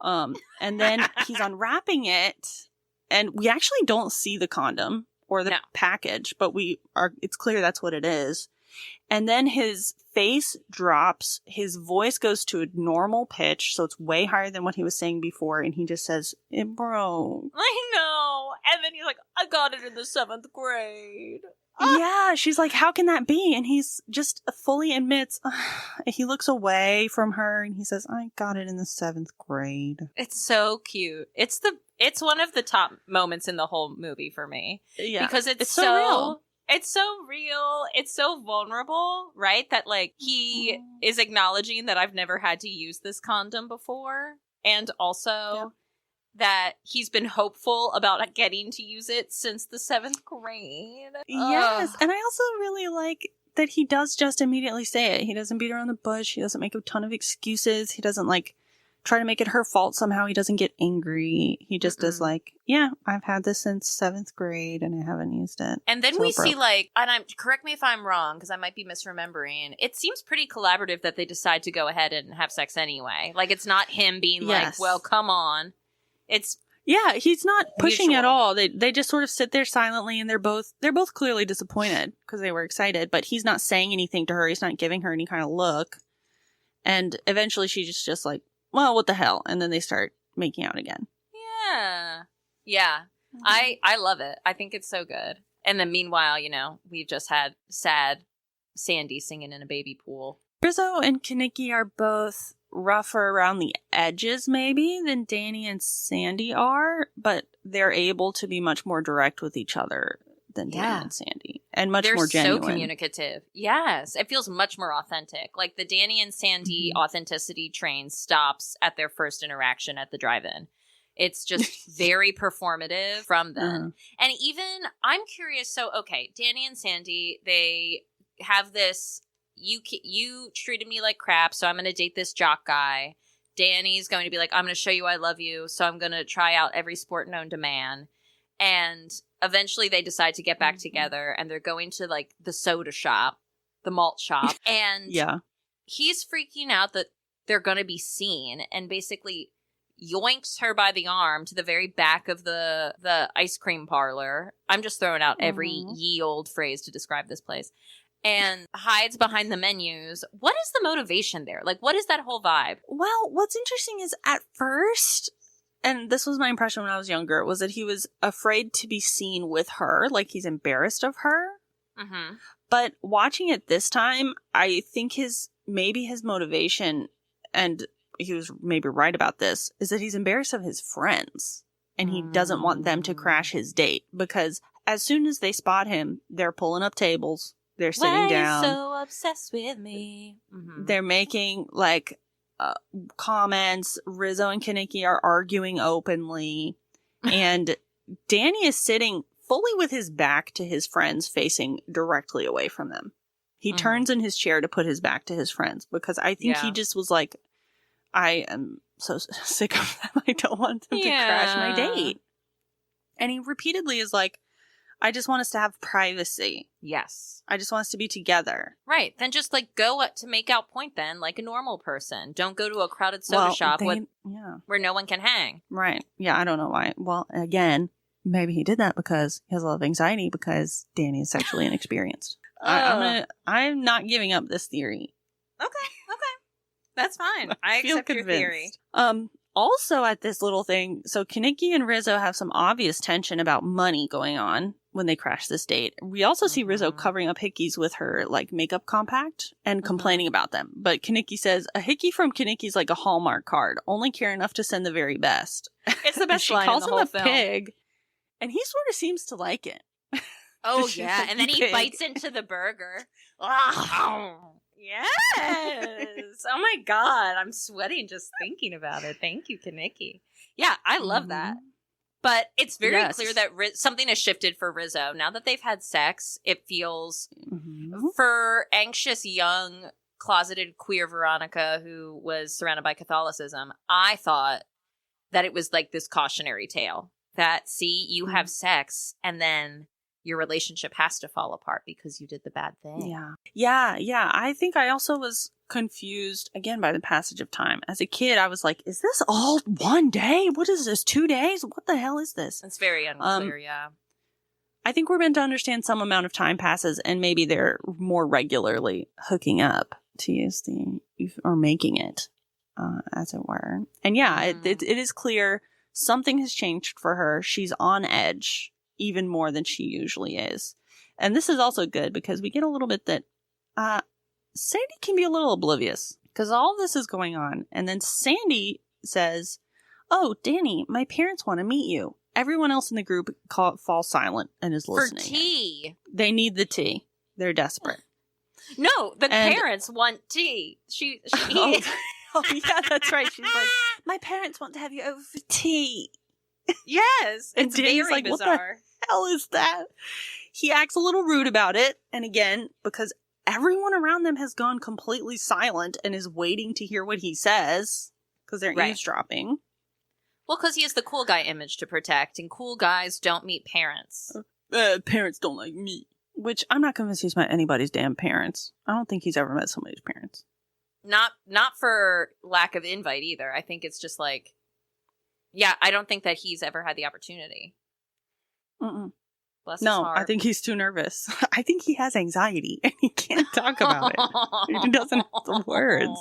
And then he's unwrapping it, and we actually don't see the condom or the package, but it's clear that's what it is. And then his face drops, his voice goes to a normal pitch, so it's way higher than what he was saying before, and he just says, it broke. I know. And then he's like, I got it in the 7th grade. Yeah, she's like, how can that be? And he's just fully admits, he looks away from her and he says, I got it in the 7th grade. It's so cute. It's one of the top moments in the whole movie for me. Yeah. Because it's so real. It's so real. It's so vulnerable, right? That like he is acknowledging that I've never had to use this condom before. And also that he's been hopeful about getting to use it since the 7th grade. Yes. And I also really like that he does just immediately say it. He doesn't beat around the bush. He doesn't make a ton of excuses. He doesn't like try to make it her fault somehow. He doesn't get angry. He just does like, yeah, I've had this since 7th grade and I haven't used it. And then we see like, and correct me if I'm wrong, because I might be misremembering. It seems pretty collaborative that they decide to go ahead and have sex anyway. Like it's not him being like, well, come on. It's he's not pushing at all. They just sort of sit there silently, and they're both clearly disappointed because they were excited, but he's not saying anything to her. He's not giving her any kind of look. And eventually she's just like, well, what the hell? And then they start making out again. Yeah. I love it. I think it's so good. And then meanwhile, we've just had sad Sandy singing in a baby pool. Rizzo and Kaneki are both rougher around the edges maybe than Danny and Sandy are, but they're able to be much more direct with each other than Danny and Sandy, and much more genuine. They're so communicative. Yes, it feels much more authentic. Like the Danny and Sandy authenticity train stops at their first interaction at the drive-in. It's just very performative from them. And even, I'm curious, so, okay, Danny and Sandy, they have this, you treated me like crap, so I'm going to date this jock guy. Danny's going to be like, I'm going to show you I love you, so I'm going to try out every sport known to man. And eventually they decide to get back together, and they're going to, like, the soda shop, the malt shop. And he's freaking out that they're going to be seen, and basically yoinks her by the arm to the very back of the ice cream parlor. I'm just throwing out every ye old phrase to describe this place. And hides behind the menus. What is the motivation there? Like, what is that whole vibe? Well, what's interesting is at first, and this was my impression when I was younger, was that he was afraid to be seen with her. Like, he's embarrassed of her. But watching it this time, I think his motivation, and he was maybe right about this, is that he's embarrassed of his friends. And he doesn't want them to crash his date. Because as soon as they spot him, they're pulling up tables. They're sitting down. Why are you so obsessed with me? They're making, like, comments. Rizzo and Kaneki are arguing openly. And Danny is sitting fully with his back to his friends, facing directly away from them. He turns in his chair to put his back to his friends. Because I think he just was like, I am so sick of them. I don't want them to crash my date. And he repeatedly is like, I just want us to have privacy. Yes. I just want us to be together. Right. Then just, like, go to make out point then, like a normal person. Don't go to a crowded soda shop where no one can hang. Right. Yeah, I don't know why. Well, again, maybe he did that because he has a lot of anxiety because Danny is sexually inexperienced. I'm not giving up this theory. Okay. That's fine. I accept your theory. Also at this little thing, so Kaneki and Rizzo have some obvious tension about money going on when they crash this date. We also see Rizzo covering up hickeys with her, like, makeup compact and complaining about them. But Kaneki says, a hickey from Kaneki's like a Hallmark card. Only care enough to send the very best. It's the best she line calls in the him whole a film. pig, and he sort of seems to like it. Oh, yeah. And then he bites into the burger. Yes. Oh, my God. I'm sweating just thinking about it. Thank you, Kaneki. Yeah, I love that. But it's very clear that something has shifted for Rizzo. Now that they've had sex, it feels, for anxious, young, closeted queer Veronica who was surrounded by Catholicism, I thought that it was like this cautionary tale. That, see, you have sex, and then your relationship has to fall apart because you did the bad thing. Yeah. I think I also was confused, again, by the passage of time. As a kid, I was like, is this all one day? What is this, 2 days? What the hell is this? It's very unclear, I think we're meant to understand some amount of time passes, and maybe they're more regularly hooking up, to use the, or making it, as it were. And it is clear something has changed for her. She's on edge even more than she usually is. And this is also good because we get a little bit that Sandy can be a little oblivious because all this is going on. And then Sandy says, oh, Danny, my parents want to meet you. Everyone else in the group falls silent and is listening. For tea. They need the tea. They're desperate. No, the parents want tea. She oh, yeah, that's right. She's like, my parents want to have you over for tea. Yes, it's very like, bizarre. What the hell is that? He acts a little rude about it. And again, because everyone around them has gone completely silent and is waiting to hear what he says because they're eavesdropping. Well, because he has the cool guy image to protect, and cool guys don't meet parents. Parents don't like me. Which I'm not convinced he's met anybody's damn parents. I don't think he's ever met somebody's parents. Not for lack of invite either. I think it's just like, yeah, I don't think that he's ever had the opportunity. Bless his No, heart. I think he's too nervous. I think he has anxiety and he can't talk about it. He doesn't have the words.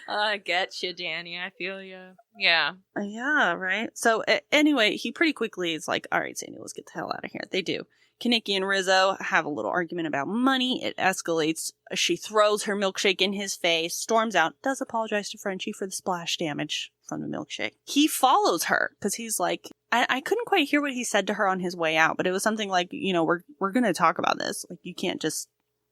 I get you, Danny. I feel you. Yeah. Yeah, right? So anyway, he pretty quickly is like, all right, Sandy, let's get the hell out of here. They do. Kaneki and Rizzo have a little argument about money. It escalates. She throws her milkshake in his face, storms out, does apologize to Frenchie for the splash damage from the milkshake. He follows her because he's like, I couldn't quite hear what he said to her on his way out, but it was something like, we're going to talk about this. Like, you can't just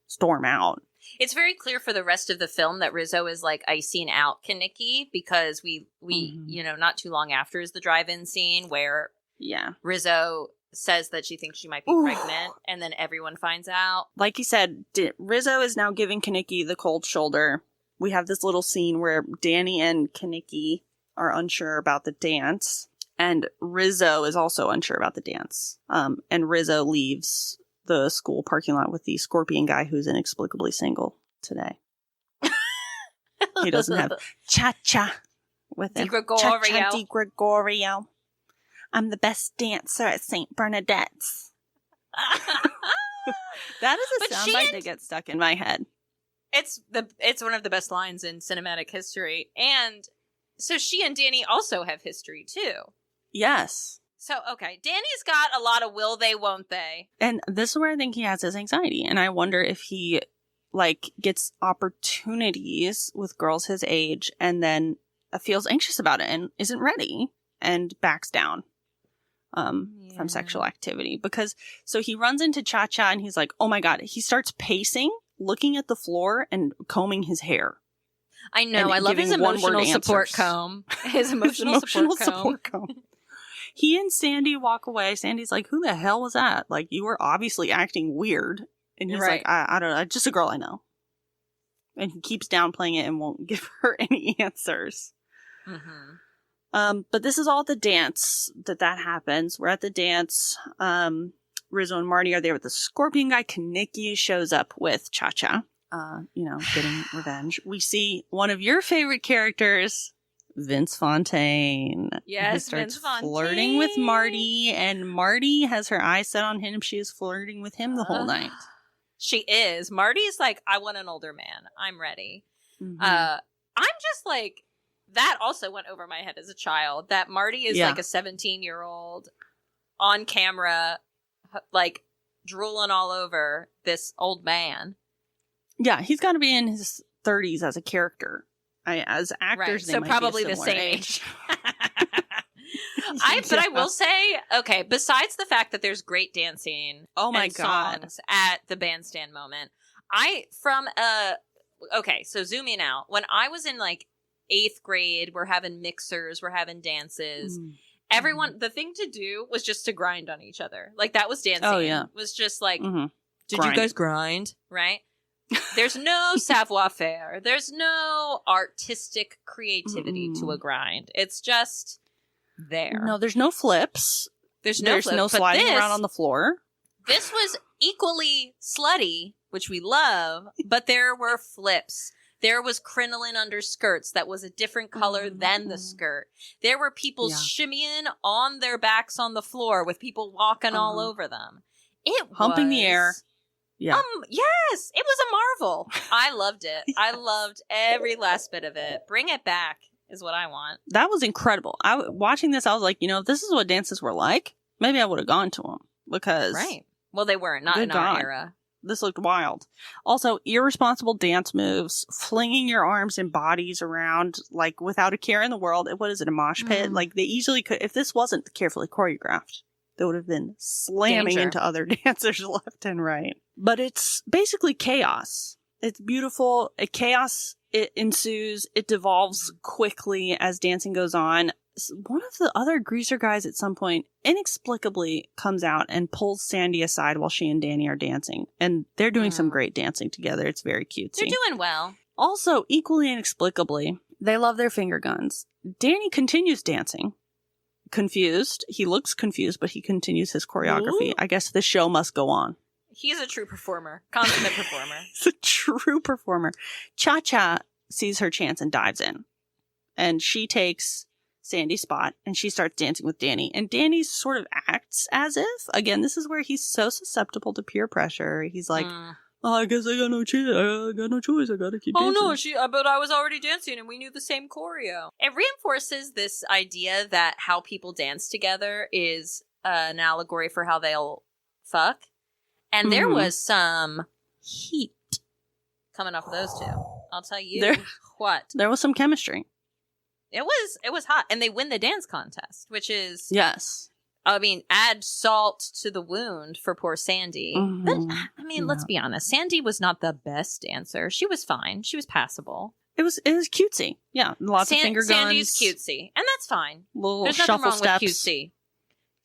storm out. It's very clear for the rest of the film that Rizzo is like icing out Kaneki because we not too long after is the drive-in scene where Rizzo says that she thinks she might be pregnant and then everyone finds out. Like he said, Rizzo is now giving Kaneki the cold shoulder. We have this little scene where Danny and Kaneki are unsure about the dance. And Rizzo is also unsure about the dance. And Rizzo leaves the school parking lot with the scorpion guy who's inexplicably single today. He doesn't have cha-cha with him. Gregorio. Cha-cha di Gregorio. I'm the best dancer at St. Bernadette's. That is a soundbite that gets stuck in my head. It's one of the best lines in cinematic history. And so she and Danny also have history, too. Yes. So, okay, Danny's got a lot of will they, won't they. And this is where I think he has his anxiety. And I wonder if he, gets opportunities with girls his age and then feels anxious about it and isn't ready and backs down from sexual activity. Because, so he runs into Cha-Cha and he's like, oh my God. He starts pacing, looking at the floor and combing his hair. I know. I love his emotional support comb. His emotional support comb. He and Sandy walk away. Sandy's like, who the hell was that? Like, you were obviously acting weird. And he's like, I don't know. Just a girl I know. And he keeps downplaying it and won't give her any answers. Mm-hmm. But this is all at the dance that happens. We're at the dance. Rizzo and Marty are there with the scorpion guy. Kaneki shows up with Cha-Cha. Getting revenge. We see one of your favorite characters, Vince Fontaine. Yes, who starts Vince Fontaine. Flirting with Marty, and Marty has her eyes set on him. She is flirting with him the whole night. She is. Marty's like, I want an older man. I'm ready. Mm-hmm. I'm just like, that also went over my head as a child. That Marty is like a 17-year-old on camera, like drooling all over this old man. Yeah, he's got to be in his 30s as a character. As actors, they so might probably be the same age. But I will say, okay, besides the fact that there's great dancing songs at the bandstand moment, so zooming out, when I was in like 8th grade, we're having mixers, we're having dances. Everyone, the thing to do was just to grind on each other. Like, that was dancing. Oh, yeah. It was just like, did grind. You guys grind? Right? There's no savoir-faire. There's no artistic creativity to a grind. It's just there. No, there's no flips. There's no sliding around on the floor. This was equally slutty, which we love, but there were flips. There was crinoline under skirts that was a different color than the skirt. There were people shimmying on their backs on the floor with people walking all over them. Humping the air. Yeah. Yes, it was a marvel. I loved it. Yes. I loved every last bit of it. Bring it back is what I want. That was incredible. Watching this, I was like, if this is what dances were like, maybe I would have gone to them because well, they weren't. Not in our era. This looked wild. Also, irresponsible dance moves, flinging your arms and bodies around like without a care in the world. What is it? A mosh pit? Like they easily could, if this wasn't carefully choreographed, they would have been slamming into other dancers left and right. But it's basically chaos. It's beautiful. Chaos, it ensues. It devolves quickly as dancing goes on. One of the other greaser guys at some point inexplicably comes out and pulls Sandy aside while she and Danny are dancing. And they're doing some great dancing together. It's very cutesy. They're doing well. Also, equally inexplicably, they love their finger guns. Danny continues dancing. Confused. He looks confused, but he continues his choreography. Ooh. I guess the show must go on. He's a true performer. Consummate performer. He's a true performer. Cha-Cha sees her chance and dives in. And she takes Sandy's spot, and she starts dancing with Danny. And Danny sort of acts as if, again, this is where he's so susceptible to peer pressure. He's like, oh, I guess I got no choice. I got no choice. I gotta keep dancing. Oh no, but I was already dancing, and we knew the same choreo. It reinforces this idea that how people dance together is an allegory for how they'll fuck. And there was some heat coming off of those two. I'll tell you what. There was some chemistry. It was hot. And they win the dance contest, which is... Yes. I mean, add salt to the wound for poor Sandy. But, I mean, let's be honest. Sandy was not the best dancer. She was fine. She was passable. It was cutesy. Yeah. Lots of finger guns. Sandy's cutesy. And that's fine. Little There's shuffle nothing wrong steps. with cutesy.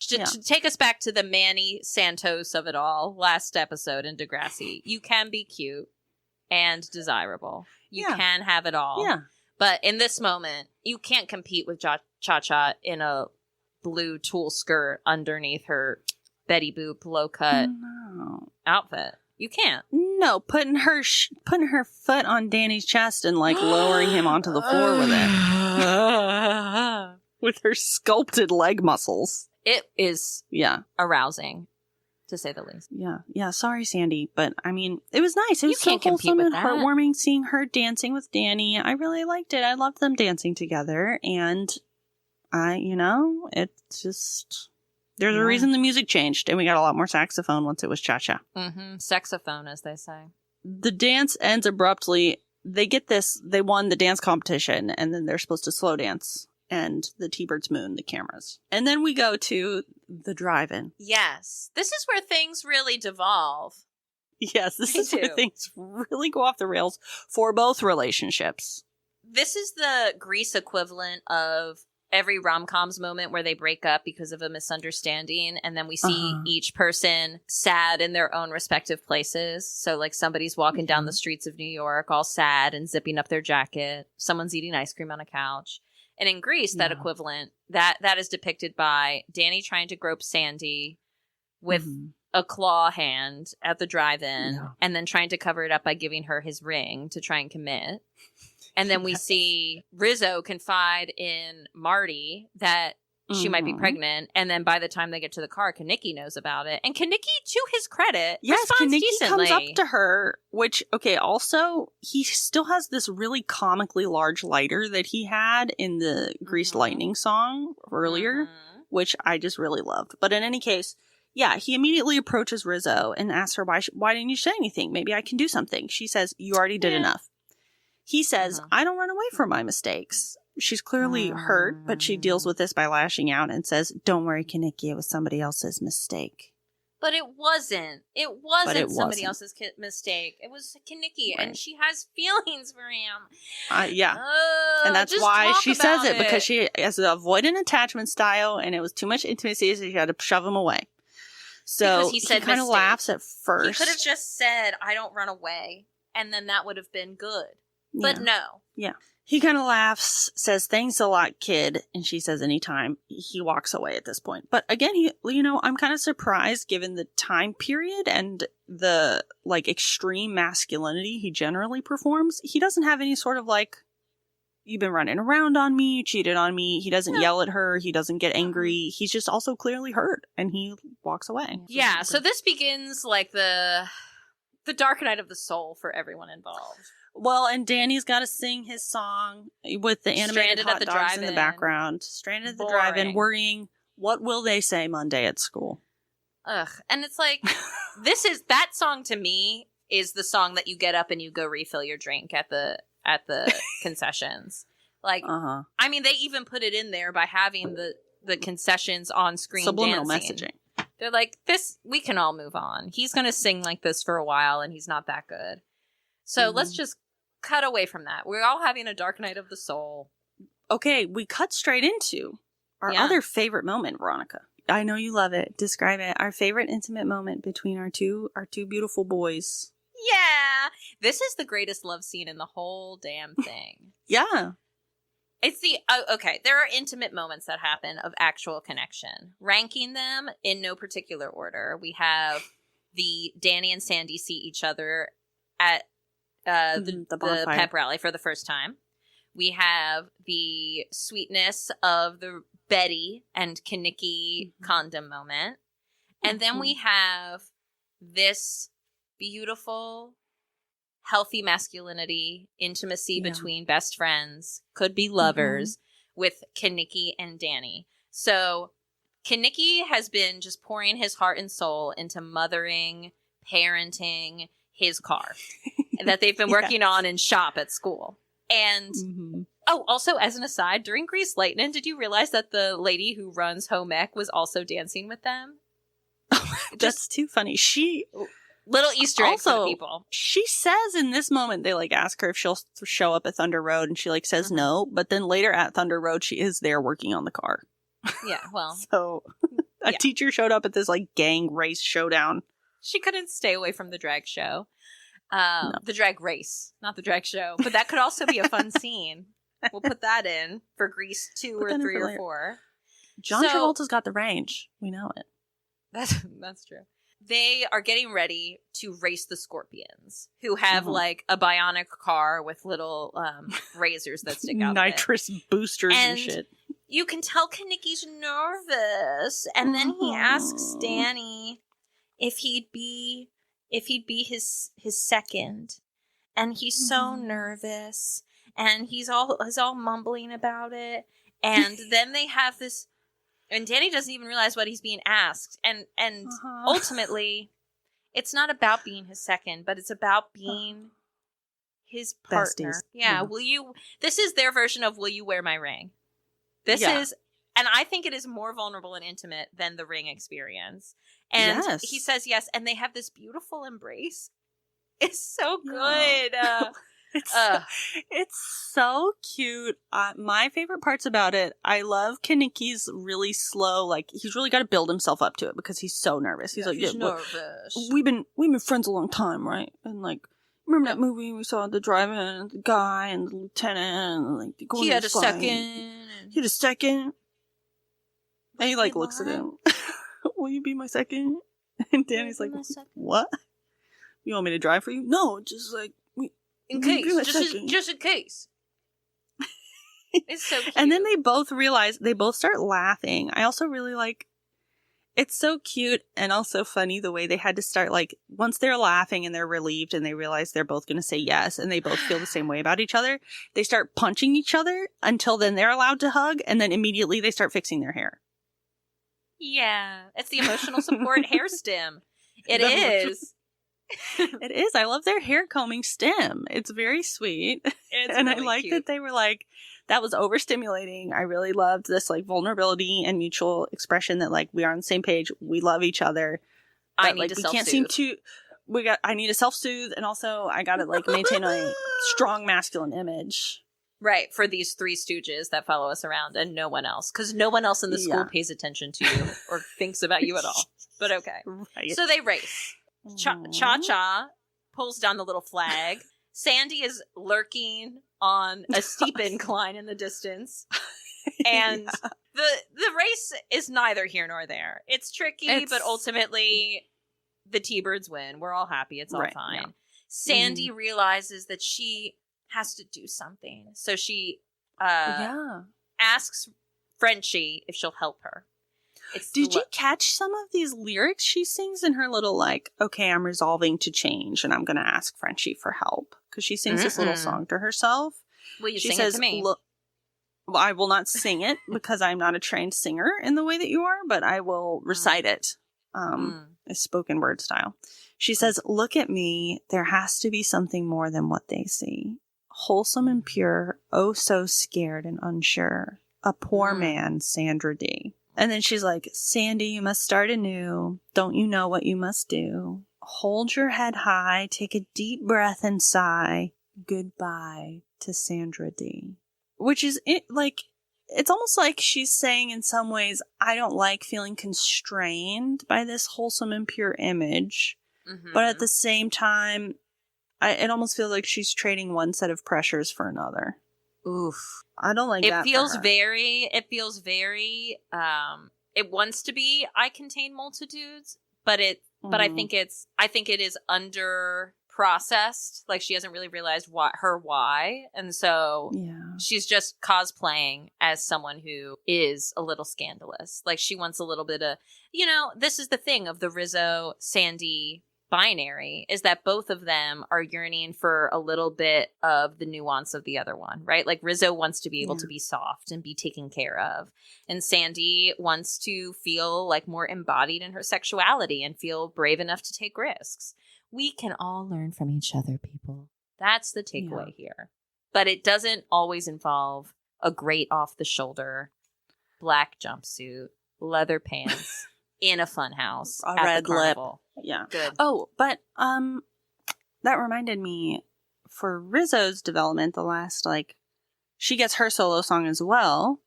To take us back to the Manny Santos of it all, last episode in Degrassi, you can be cute and desirable. You can have it all. Yeah. But in this moment, you can't compete with Cha-Cha in a blue tulle skirt underneath her Betty Boop low-cut outfit. You can't. No, putting her foot on Danny's chest and like lowering him onto the floor with it. With her sculpted leg muscles. It is arousing, to say the least. Yeah. Yeah. Sorry, Sandy. But I mean, it was nice. It was so wholesome and heartwarming seeing her dancing with Danny. I really liked it. I loved them dancing together. And it's just, there's a reason the music changed. And we got a lot more saxophone once it was Cha-Cha. Mm-hmm. Saxophone, as they say. The dance ends abruptly. They won the dance competition, and then they're supposed to slow dance. And the T-Birds moon the cameras. And then we go to the drive-in. Yes. This is where things really devolve. Yes, this is where things really go off the rails for both relationships. This is the Grease equivalent of every rom-com's moment where they break up because of a misunderstanding, and then we see each person sad in their own respective places. So, like, somebody's walking down the streets of New York all sad and zipping up their jacket. Someone's eating ice cream on a couch. And in Grease, that equivalent, that is depicted by Danny trying to grope Sandy with a claw hand at the drive-in, and then trying to cover it up by giving her his ring to try and commit. And then we see Rizzo confide in Marty that she might be pregnant, and then by the time they get to the car, Kaneki knows about it. And Kaneki, to his credit, responds Kaneki decently. comes up to her, which, also, he still has this really comically large lighter that he had in the Greased Lightning song earlier, which I just really loved. But in any case, he immediately approaches Rizzo and asks her, why didn't you say anything? Maybe I can do something. She says, you already did enough. He says, I don't run away from my mistakes. She's clearly hurt, but she deals with this by lashing out and says, don't worry, Kaneki, it was somebody else's mistake. But it wasn't. It wasn't somebody else's mistake. It was Kaneki, and she has feelings for him. And that's why she says it, because she has an avoidant attachment style, and it was too much intimacy, so she had to shove him away. So he kind of laughs at first. He could have just said, I don't run away, and then that would have been good. But no. Yeah. He kind of laughs, says, thanks a lot, kid. And she says, anytime. He walks away at this point. But again, I'm kind of surprised given the time period and the, extreme masculinity he generally performs. He doesn't have any sort of, you've been running around on me, you cheated on me. He doesn't yell at her. He doesn't get angry. He's just also clearly hurt. And he walks away. Yeah, so this begins, the dark night of the soul for everyone involved. Well, and Danny's got to sing his song with the animated hot dogs in the background. Stranded at the drive-in, worrying, what will they say Monday at school? Ugh. And it's that song to me is the song that you get up and you go refill your drink at the concessions. I mean, they even put it in there by having the concessions on screen subliminal dancing. Messaging. They're like, this, we can all move on. He's going to sing like this for a while and he's not that good. So let's just cut away from that. We're all having a dark night of the soul. Okay, we cut straight into our other favorite moment, Veronica. I know you love it. Describe it. Our favorite intimate moment between our two beautiful boys. Yeah. This is the greatest love scene in the whole damn thing. Yeah. It's okay, there are intimate moments that happen of actual connection. Ranking them in no particular order. We have the Danny and Sandy see each other at the pep rally for the first time. We have the sweetness of the Betty and Kaniki condom moment. And then we have this beautiful, healthy masculinity, intimacy between best friends, could be lovers, with Kaniki and Danny. So Kaniki has been just pouring his heart and soul into mothering, parenting his car that they've been working on in shop at school. And also as an aside, during Grease Lightning, did you realize that the lady who runs home ec was also dancing with them? That's too funny. She little Easter egg for the people. She says in this moment, they like ask her if she'll show up at Thunder Road, and she like says no, but then later at Thunder Road she is there working on the car. Yeah, well, so a teacher showed up at this like gang race showdown. She couldn't stay away from the drag show. No. The drag race, not the drag show. But that could also be a fun scene. We'll put that in for Grease 2 or 3 or 4. John Travolta's got the range. We know it. That's true. They are getting ready to race the Scorpions, who have like a bionic car with little razors that stick out. Nitrous boosters and shit. You can tell Kaniki's nervous, and then he asks Danny if he'd be his second, and he's so nervous, and he's all mumbling about it, and then they have this, and Danny doesn't even realize what he's being asked, and ultimately, it's not about being his second, but it's about being his partner. Besties. Yeah, this is their version of "Will you wear my ring?" This is, and I think it is more vulnerable and intimate than the ring experience. And he says yes, and they have this beautiful embrace. It's so good. It's so cute. My favorite parts about it, I love Kaniki's really slow, like he's really got to build himself up to it because he's so nervous. He's nervous. We've been friends a long time, right? And like, remember that movie we saw, the driver, the guy, and the lieutenant, and like he had a second. He had a second. And he like looks at him. Will you be my second? And Danny's like, what? You want me to drive for you? No, just like in case, just in case. It's so cute. And then they both start laughing. I also really like, it's so cute and also funny the way they had to start, like, once they're laughing and they're relieved and they realize they're both going to say yes and they both feel the same way about each other, they start punching each other until then they're allowed to hug, and then immediately they start fixing their hair. Yeah, it's the emotional support hair stim. It is. It is. I love their hair combing stim. It's very sweet. And really I like cute. That they were like, that was overstimulating. I really loved this like vulnerability and mutual expression that like we are on the same page. We love each other. I need to self-soothe. I need to self-soothe, and also I gotta like maintain a strong masculine image. Right, for these 3 stooges that follow us around and no one else. Because no one else in the school pays attention to you or thinks about you at all. But okay. Right. So they race. Cha-Cha pulls down the little flag. Sandy is lurking on a steep incline in the distance. And the race is neither here nor there. It's tricky, but ultimately the T-Birds win. We're all happy. It's all fine. Yeah. Sandy realizes that she has to do something. So she asks Frenchie if she'll help her. Did you catch some of these lyrics she sings in her little, like, okay, I'm resolving to change and I'm going to ask Frenchie for help? Because she sings this little song to herself. Will you sing it to me? Well, I will not sing it because I'm not a trained singer in the way that you are, but I will recite it, a spoken word style. She says, look at me. There has to be something more than what they see. Wholesome and pure, oh so scared and unsure. A poor man, Sandra D. And then she's like, Sandy, you must start anew. Don't you know what you must do? Hold your head high, take a deep breath and sigh. Goodbye to Sandra D. Which is, it's almost like she's saying in some ways, I don't like feeling constrained by this wholesome and pure image. Mm-hmm. But at the same time, it almost feels like she's trading one set of pressures for another. Oof. I don't like that. It feels very, it wants to be, I contain multitudes, but I think it is under processed. Like, she hasn't really realized her why. And so she's just cosplaying as someone who is a little scandalous. Like, she wants a little bit of, this is the thing of the Rizzo, Sandy binary, is that both of them are yearning for a little bit of the nuance of the other one, right? Like, Rizzo wants to be able to be soft and be taken care of, and Sandy wants to feel like more embodied in her sexuality and feel brave enough to take risks. We can all learn from each other, people. That's the takeaway here. But it doesn't always involve a great off-the-shoulder black jumpsuit, leather pants, in a fun house, a at red the carnival. lip. Yeah. Good. Oh, but that reminded me, for Rizzo's development, the last, she gets her solo song as well,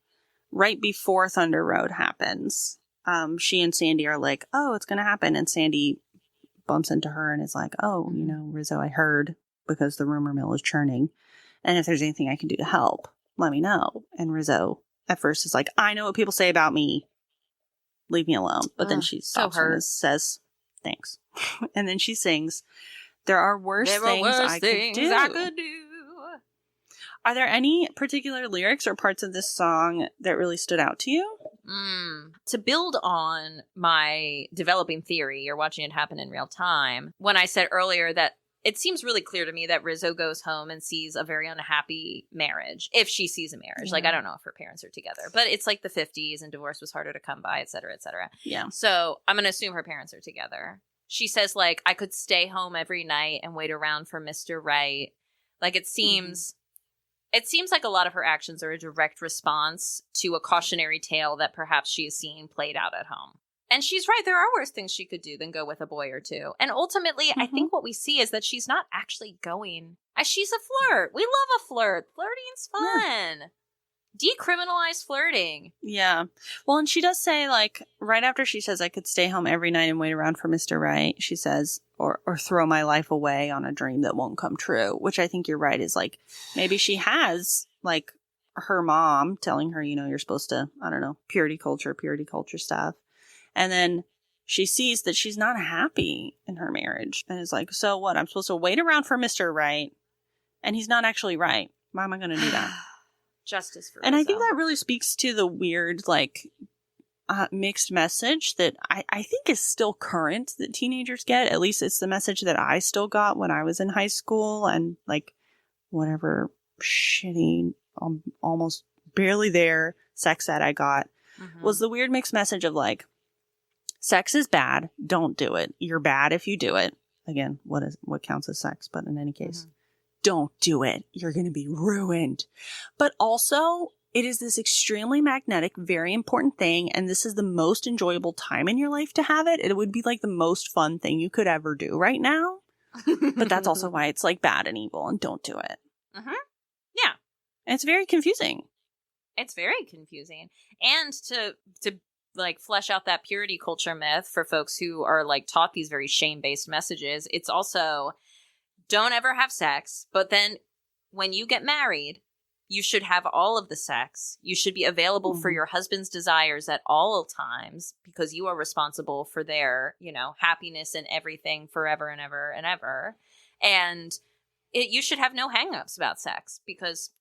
right before Thunder Road happens. She and Sandy are like, oh, it's going to happen. And Sandy bumps into her and is like, oh, Rizzo, I heard, because the rumor mill is churning. And if there's anything I can do to help, let me know. And Rizzo at first is like, I know what people say about me. Leave me alone. But then she stops and says, thanks. And then she sings, there are worse things I could do. Are there any particular lyrics or parts of this song that really stood out to you? To build on my developing theory, you're watching it happen in real time. When I said earlier that it seems really clear to me that Rizzo goes home and sees a very unhappy marriage, if she sees a marriage. Yeah. Like, I don't know if her parents are together, but it's like the 50s and divorce was harder to come by, et cetera, et cetera. Yeah. So I'm going to assume her parents are together. She says, like, I could stay home every night and wait around for Mr. Right. Like, it seems like a lot of her actions are a direct response to a cautionary tale that perhaps she is seeing played out at home. And she's right. There are worse things she could do than go with a boy or two. And ultimately, I think what we see is that she's not actually going. She's a flirt. We love a flirt. Flirting's fun. Yeah. Decriminalize flirting. Yeah. Well, and she does say, like, right after she says, I could stay home every night and wait around for Mr. Right, she says, or throw my life away on a dream that won't come true, which I think you're right is, like, maybe she has, like, her mom telling her, you're supposed to, I don't know, purity culture stuff. And then she sees that she's not happy in her marriage. And is like, so what? I'm supposed to wait around for Mr. Right. And he's not actually right. Why am I going to do that? Justice for And Rizzo. I think that really speaks to the weird, mixed message that I think is still current that teenagers get. At least it's the message that I still got when I was in high school and, whatever shitty, almost barely there sex ed I got was the weird mixed message of, sex is bad. Don't do it. You're bad if you do it. Again, what counts as sex? But in any case, don't do it. You're going to be ruined. But also, it is this extremely magnetic, very important thing. And this is the most enjoyable time in your life to have it. It would be the most fun thing you could ever do right now. But that's also why it's bad and evil and don't do it. Yeah. And it's very confusing. It's very confusing. And to flesh out that purity culture myth for folks who are taught these very shame-based messages, it's also don't ever have sex, but then when you get married, you should have all of the sex. You should be available for your husband's desires at all times because you are responsible for their, happiness and everything forever and ever and ever. And you should have no hang-ups about sex because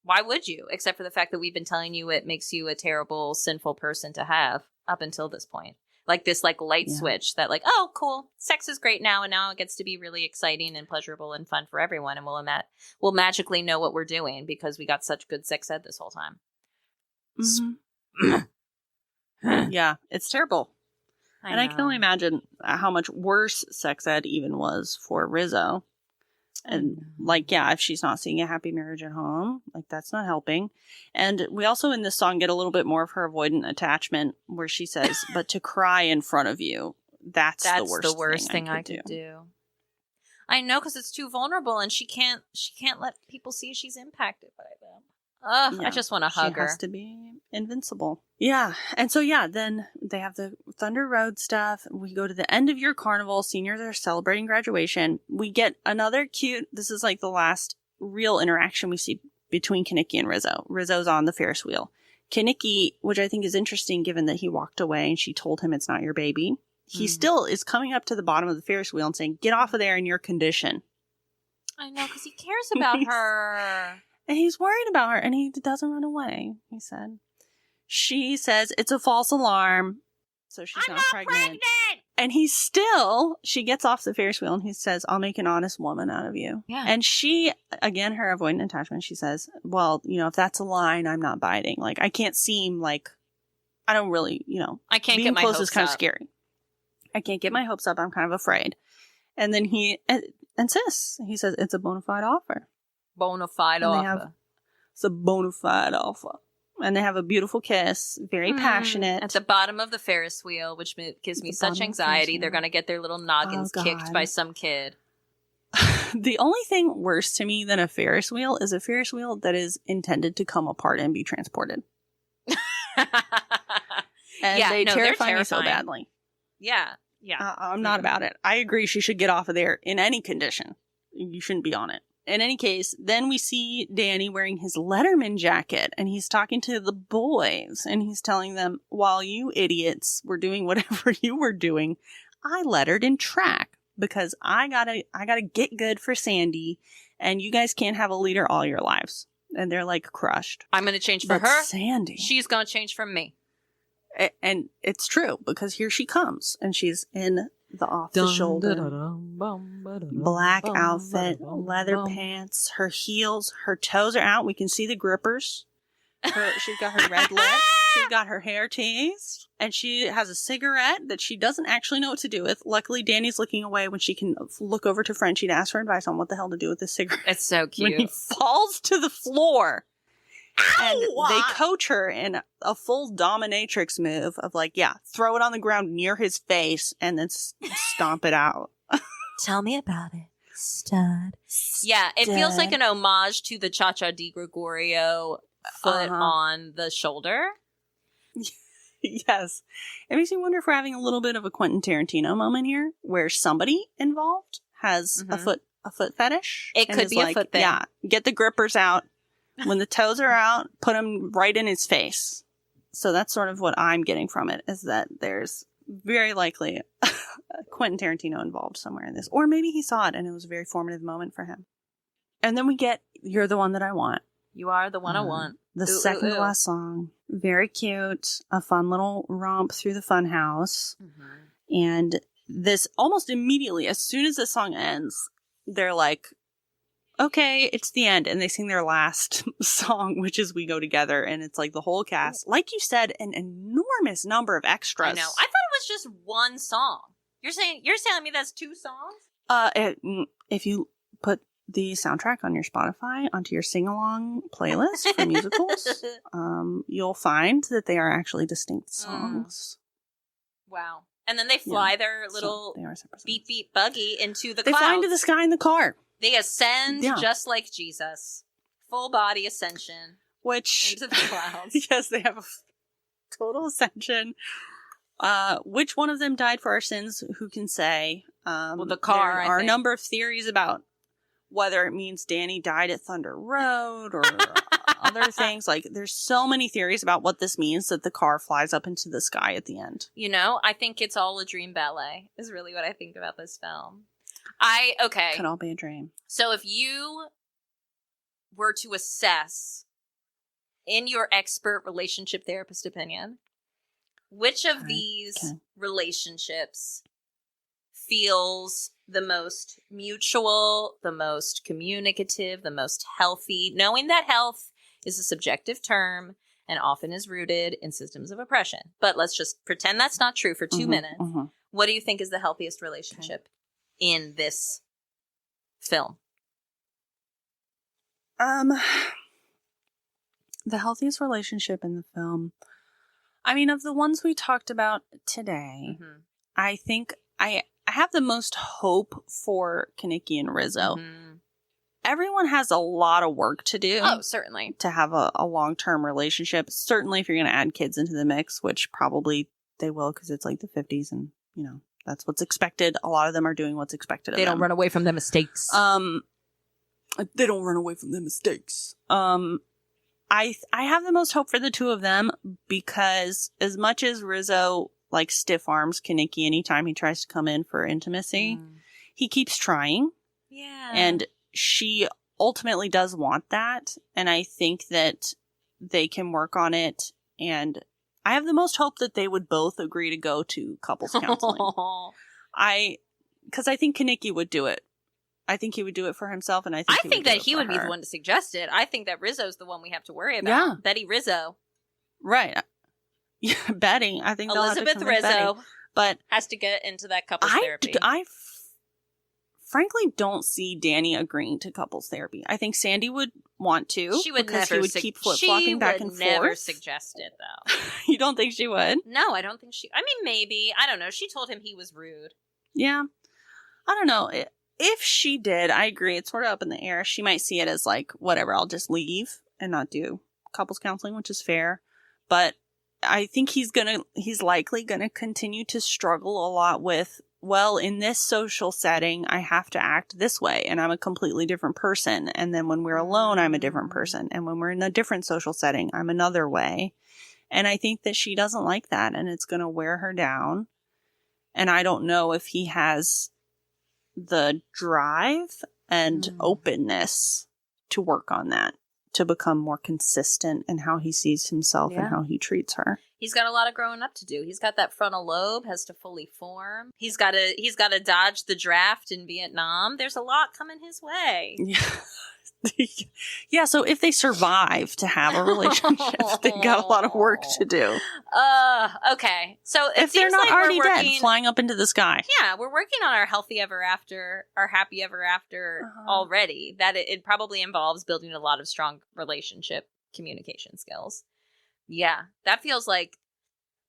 why would you? Except for the fact that we've been telling you it makes you a terrible, sinful person to have up until this point. This light switch that oh, cool, sex is great now, and now it gets to be really exciting and pleasurable and fun for everyone, and we'll magically know what we're doing because we got such good sex ed this whole time. Yeah, it's terrible. I can only imagine how much worse sex ed even was for Rizzo. And if she's not seeing a happy marriage at home, that's not helping. And we also in this song get a little bit more of her avoidant attachment where she says, but to cry in front of you, that's the worst thing I could do. I know, because it's too vulnerable and she can't let people see she's impacted by them. I just want to hug her. She has to be invincible. Yeah. And so, then they have the Thunder Road stuff. We go to the end of your carnival. Seniors are celebrating graduation. We get another cute, this is the last real interaction we see between Kenickie and Rizzo. Rizzo's on the Ferris wheel. Kenickie, which I think is interesting given that he walked away and she told him it's not your baby. He still is coming up to the bottom of the Ferris wheel and saying, get off of there in your condition. I know, because he cares about her. And he's worried about her, and he doesn't run away, he said. She says it's a false alarm, so she's not pregnant. And she gets off the Ferris wheel, and he says, I'll make an honest woman out of you. Yeah. And she, again, her avoidant attachment, she says, well, if that's a line, I'm not biting. Like, I can't seem like, I don't really, I can't being get my close hopes is kind up. of scary. I can't get my hopes up. I'm kind of afraid. And then he insists. He says, it's a bona fide offer. Bona fide offer. It's a bona fide offer. And they have a beautiful kiss, very passionate. At the bottom of the Ferris wheel, which gives me such anxiety. They're going to get their little noggins kicked by some kid. The only thing worse to me than a Ferris wheel is a Ferris wheel that is intended to come apart and be transported. And they terrify me so badly. Yeah. I'm not about it. I agree she should get off of there in any condition. You shouldn't be on it. In any case, then we see Danny wearing his Letterman jacket, and he's talking to the boys, and he's telling them, while you idiots were doing whatever you were doing, I lettered in track because I gotta get good for Sandy, and you guys can't have a leader all your lives. And they're like crushed. I'm going to change for her. Sandy. She's going to change for me. And it's true, because here she comes, and she's in the off-the-shoulder black outfit, leather pants, her heels, her toes are out. We can see the grippers. She's got her red lip. She's got her hair teased. And she has a cigarette that she doesn't actually know what to do with. Luckily, Danny's looking away when she can look over to Frenchie to ask for advice on what the hell to do with this cigarette. It's so cute. When he falls to the floor. And they coach her in a full dominatrix move of like, throw it on the ground near his face and then stomp it out. Tell me about it, stud. Yeah, it feels like an homage to the Cha-Cha Di Gregorio foot on the shoulder. Yes. It makes me wonder if we're having a little bit of a Quentin Tarantino moment here where somebody involved has a foot fetish. It could be a foot thing. Yeah, get the grippers out. When the toes are out, put them right in his face. So that's sort of what I'm getting from it, is that there's very likely Quentin Tarantino involved somewhere in this. Or maybe he saw it and it was a very formative moment for him. And then we get You're the One That I Want. You are the one I want. The second to last song. Very cute. A fun little romp through the fun house. Mm-hmm. And this almost immediately, as soon as the song ends, they're like, okay, it's the end. And they sing their last song, which is We Go Together. And it's like the whole cast. Like you said, an enormous number of extras. I know. I thought it was just one song. You're telling me that's two songs? If you put the soundtrack on your Spotify onto your sing-along playlist for musicals, you'll find that they are actually distinct songs. Wow. And then they fly their little beep beep buggy into the clouds. They fly into the sky in the car. They ascend just like Jesus. Full body ascension. Into the clouds. Yes, they have a total ascension. Which one of them died for our sins? Who can say? The car, there are a number of theories about whether it means Danny died at Thunder Road or other things. Like, there's so many theories about what this means that the car flies up into the sky at the end. I think it's all a dream ballet is really what I think about this film. Could all be a dream. So if you were to assess, in your expert relationship therapist opinion, which of these relationships feels the most mutual, the most communicative, the most healthy, knowing that health is a subjective term and often is rooted in systems of oppression. But let's just pretend that's not true for 2 minutes. Mm-hmm. What do you think is the healthiest relationship in this film? The healthiest relationship in the film, I mean, of the ones we talked about today, I think I have the most hope for Kaneki and Rizzo. Mm-hmm. Everyone has a lot of work to do. Oh, certainly. To have a long-term relationship. Certainly if you're going to add kids into the mix, which probably they will because it's like the 50s and, that's what's expected. A lot of them are doing what's expected of them. They don't run away from their mistakes. They don't run away from their mistakes. I have the most hope for the two of them because as much as Rizzo stiff arms Kaneki anytime he tries to come in for intimacy, he keeps trying. Yeah. And she ultimately does want that, and I think that they can work on it, and I have the most hope that they would both agree to go to couples counseling. Because I think Kaneki would do it. I think he would do it for himself, and I think that he would be the one to suggest it. I think that Rizzo's the one we have to worry about. Yeah. Betty Rizzo. Right. Yeah, Betty. I think Elizabeth Rizzo Betty, but has to get into that couples therapy. I frankly don't see Danny agreeing to couples therapy. I think Sandy would want to. She would because never he would keep flip-flopping back and forth. She would never suggest it, though. You don't think she would? No, I don't think she... I mean, maybe. I don't know. She told him he was rude. Yeah. I don't know. If she did, I agree. It's sort of up in the air. She might see it as like, whatever, I'll just leave and not do couples counseling, which is fair. But I think he's likely gonna continue to struggle a lot with, well, in this social setting, I have to act this way, and I'm a completely different person. And then when we're alone, I'm a different person. And when we're in a different social setting, I'm another way. And I think that she doesn't like that, and it's gonna wear her down. And I don't know if he has the drive and openness to work on that, to become more consistent in how he sees himself and how he treats her. He's got a lot of growing up to do. He's got that frontal lobe has to fully form. He's got to dodge the draft in Vietnam. There's a lot coming his way. Yeah. Yeah, so if they survive to have a relationship, they got a lot of work to do. Okay. So if they're not already dead, flying up into the sky. Yeah, we're working on our happy ever after already. That it probably involves building a lot of strong relationship communication skills. Yeah, that feels like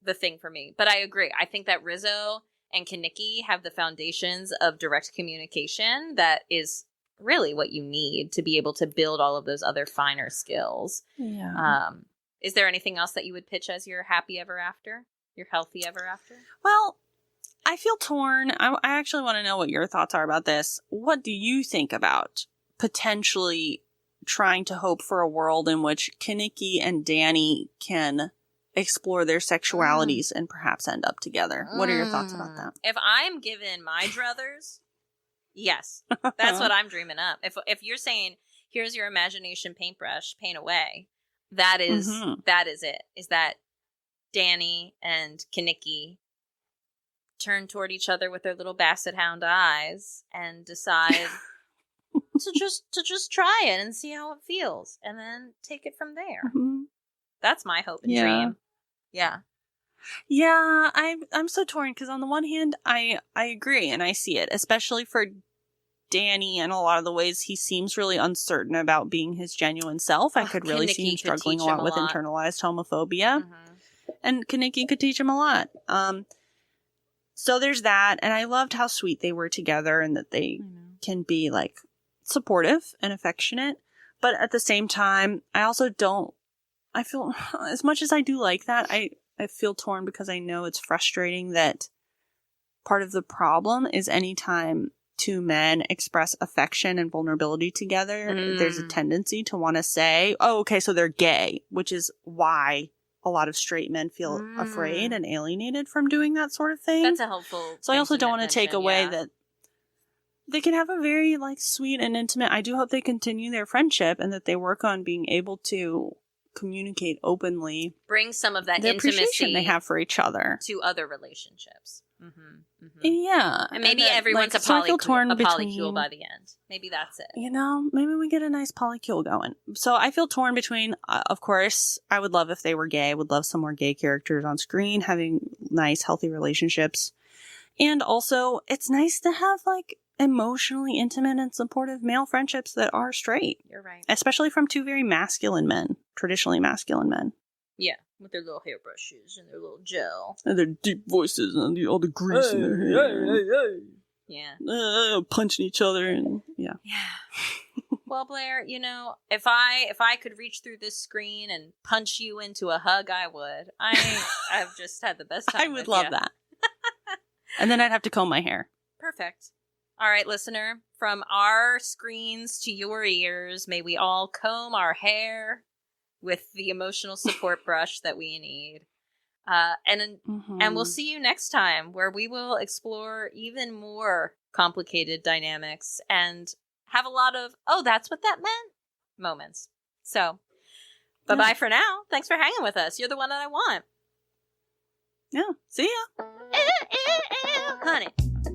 the thing for me. But I agree. I think that Rizzo and Kaneki have the foundations of direct communication that is really what you need to be able to build all of those other finer skills. Yeah. Is there anything else that you would pitch as your happy ever after? Your healthy ever after? Well, I feel torn. I actually want to know what your thoughts are about this. What do you think about potentially trying to hope for a world in which Kaneki and Danny can explore their sexualities and perhaps end up together? What are your thoughts about that? If I'm given my druthers, yes, that's what I'm dreaming up. If you're saying, here's your imagination paintbrush, paint away, that is it. Is that Danny and Kaneki turn toward each other with their little basset hound eyes and decide to just try it and see how it feels, and then take it from there. Mm-hmm. That's my hope and dream. Yeah. Yeah, I'm so torn because on the one hand, I agree and I see it, especially for Danny and a lot of the ways he seems really uncertain about being his genuine self. I could really see him struggling a lot with internalized homophobia. Mm-hmm. And Kaneki could teach him a lot. So there's that, and I loved how sweet they were together and that they can be like supportive and affectionate. But at the same time, I feel as much as I do like that, I feel torn because I know it's frustrating that part of the problem is anytime two men express affection and vulnerability together, there's a tendency to want to say, oh, okay, so they're gay, which is why a lot of straight men feel afraid and alienated from doing that sort of thing. That's a helpful. So I also don't want to take away that they can have a very like sweet and intimate. I do hope they continue their friendship and that they work on being able to communicate openly, bring some of that the intimacy appreciation they have for each other to other relationships. Yeah, and maybe everyone's like, a polycule by the end. Maybe that's it. You know, maybe we get a nice polycule going. So I feel torn between. Of course, I would love if they were gay. I would love some more gay characters on screen having nice, healthy relationships, and also it's nice to have like emotionally intimate and supportive male friendships that are straight. You're right. Especially from two very masculine men, traditionally masculine men. Yeah, with their little hairbrushes and their little gel. And their deep voices and all the grease in their hair. Yeah. Punching each other and yeah. Well, Blair, you know, if I could reach through this screen and punch you into a hug, I would. I've just had the best time. I would love that. And then I'd have to comb my hair. Perfect. All right, listener, from our screens to your ears, may we all comb our hair with the emotional support brush that we need. And we'll see you next time, where we will explore even more complicated dynamics and have a lot of, oh, that's what that meant moments. So, bye-bye for now. Thanks for hanging with us. You're the one that I want. Yeah. See ya. Honey.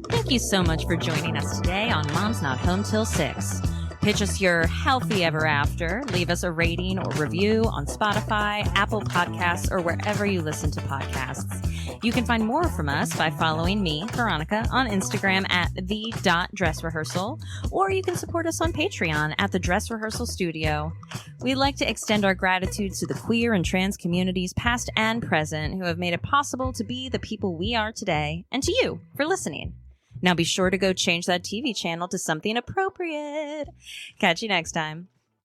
Thank you so much for joining us today on Mom's Not Home Till 6. Pitch us your healthy ever after. Leave us a rating or review on Spotify, Apple Podcasts, or wherever you listen to podcasts. You can find more from us by following me, Veronica, on Instagram at the.dressrehearsal, or you can support us on Patreon at the Dress Rehearsal Studio. We'd like to extend our gratitude to the queer and trans communities, past and present, who have made it possible to be the people we are today, and to you for listening. Now be sure to go change that TV channel to something appropriate. Catch you next time.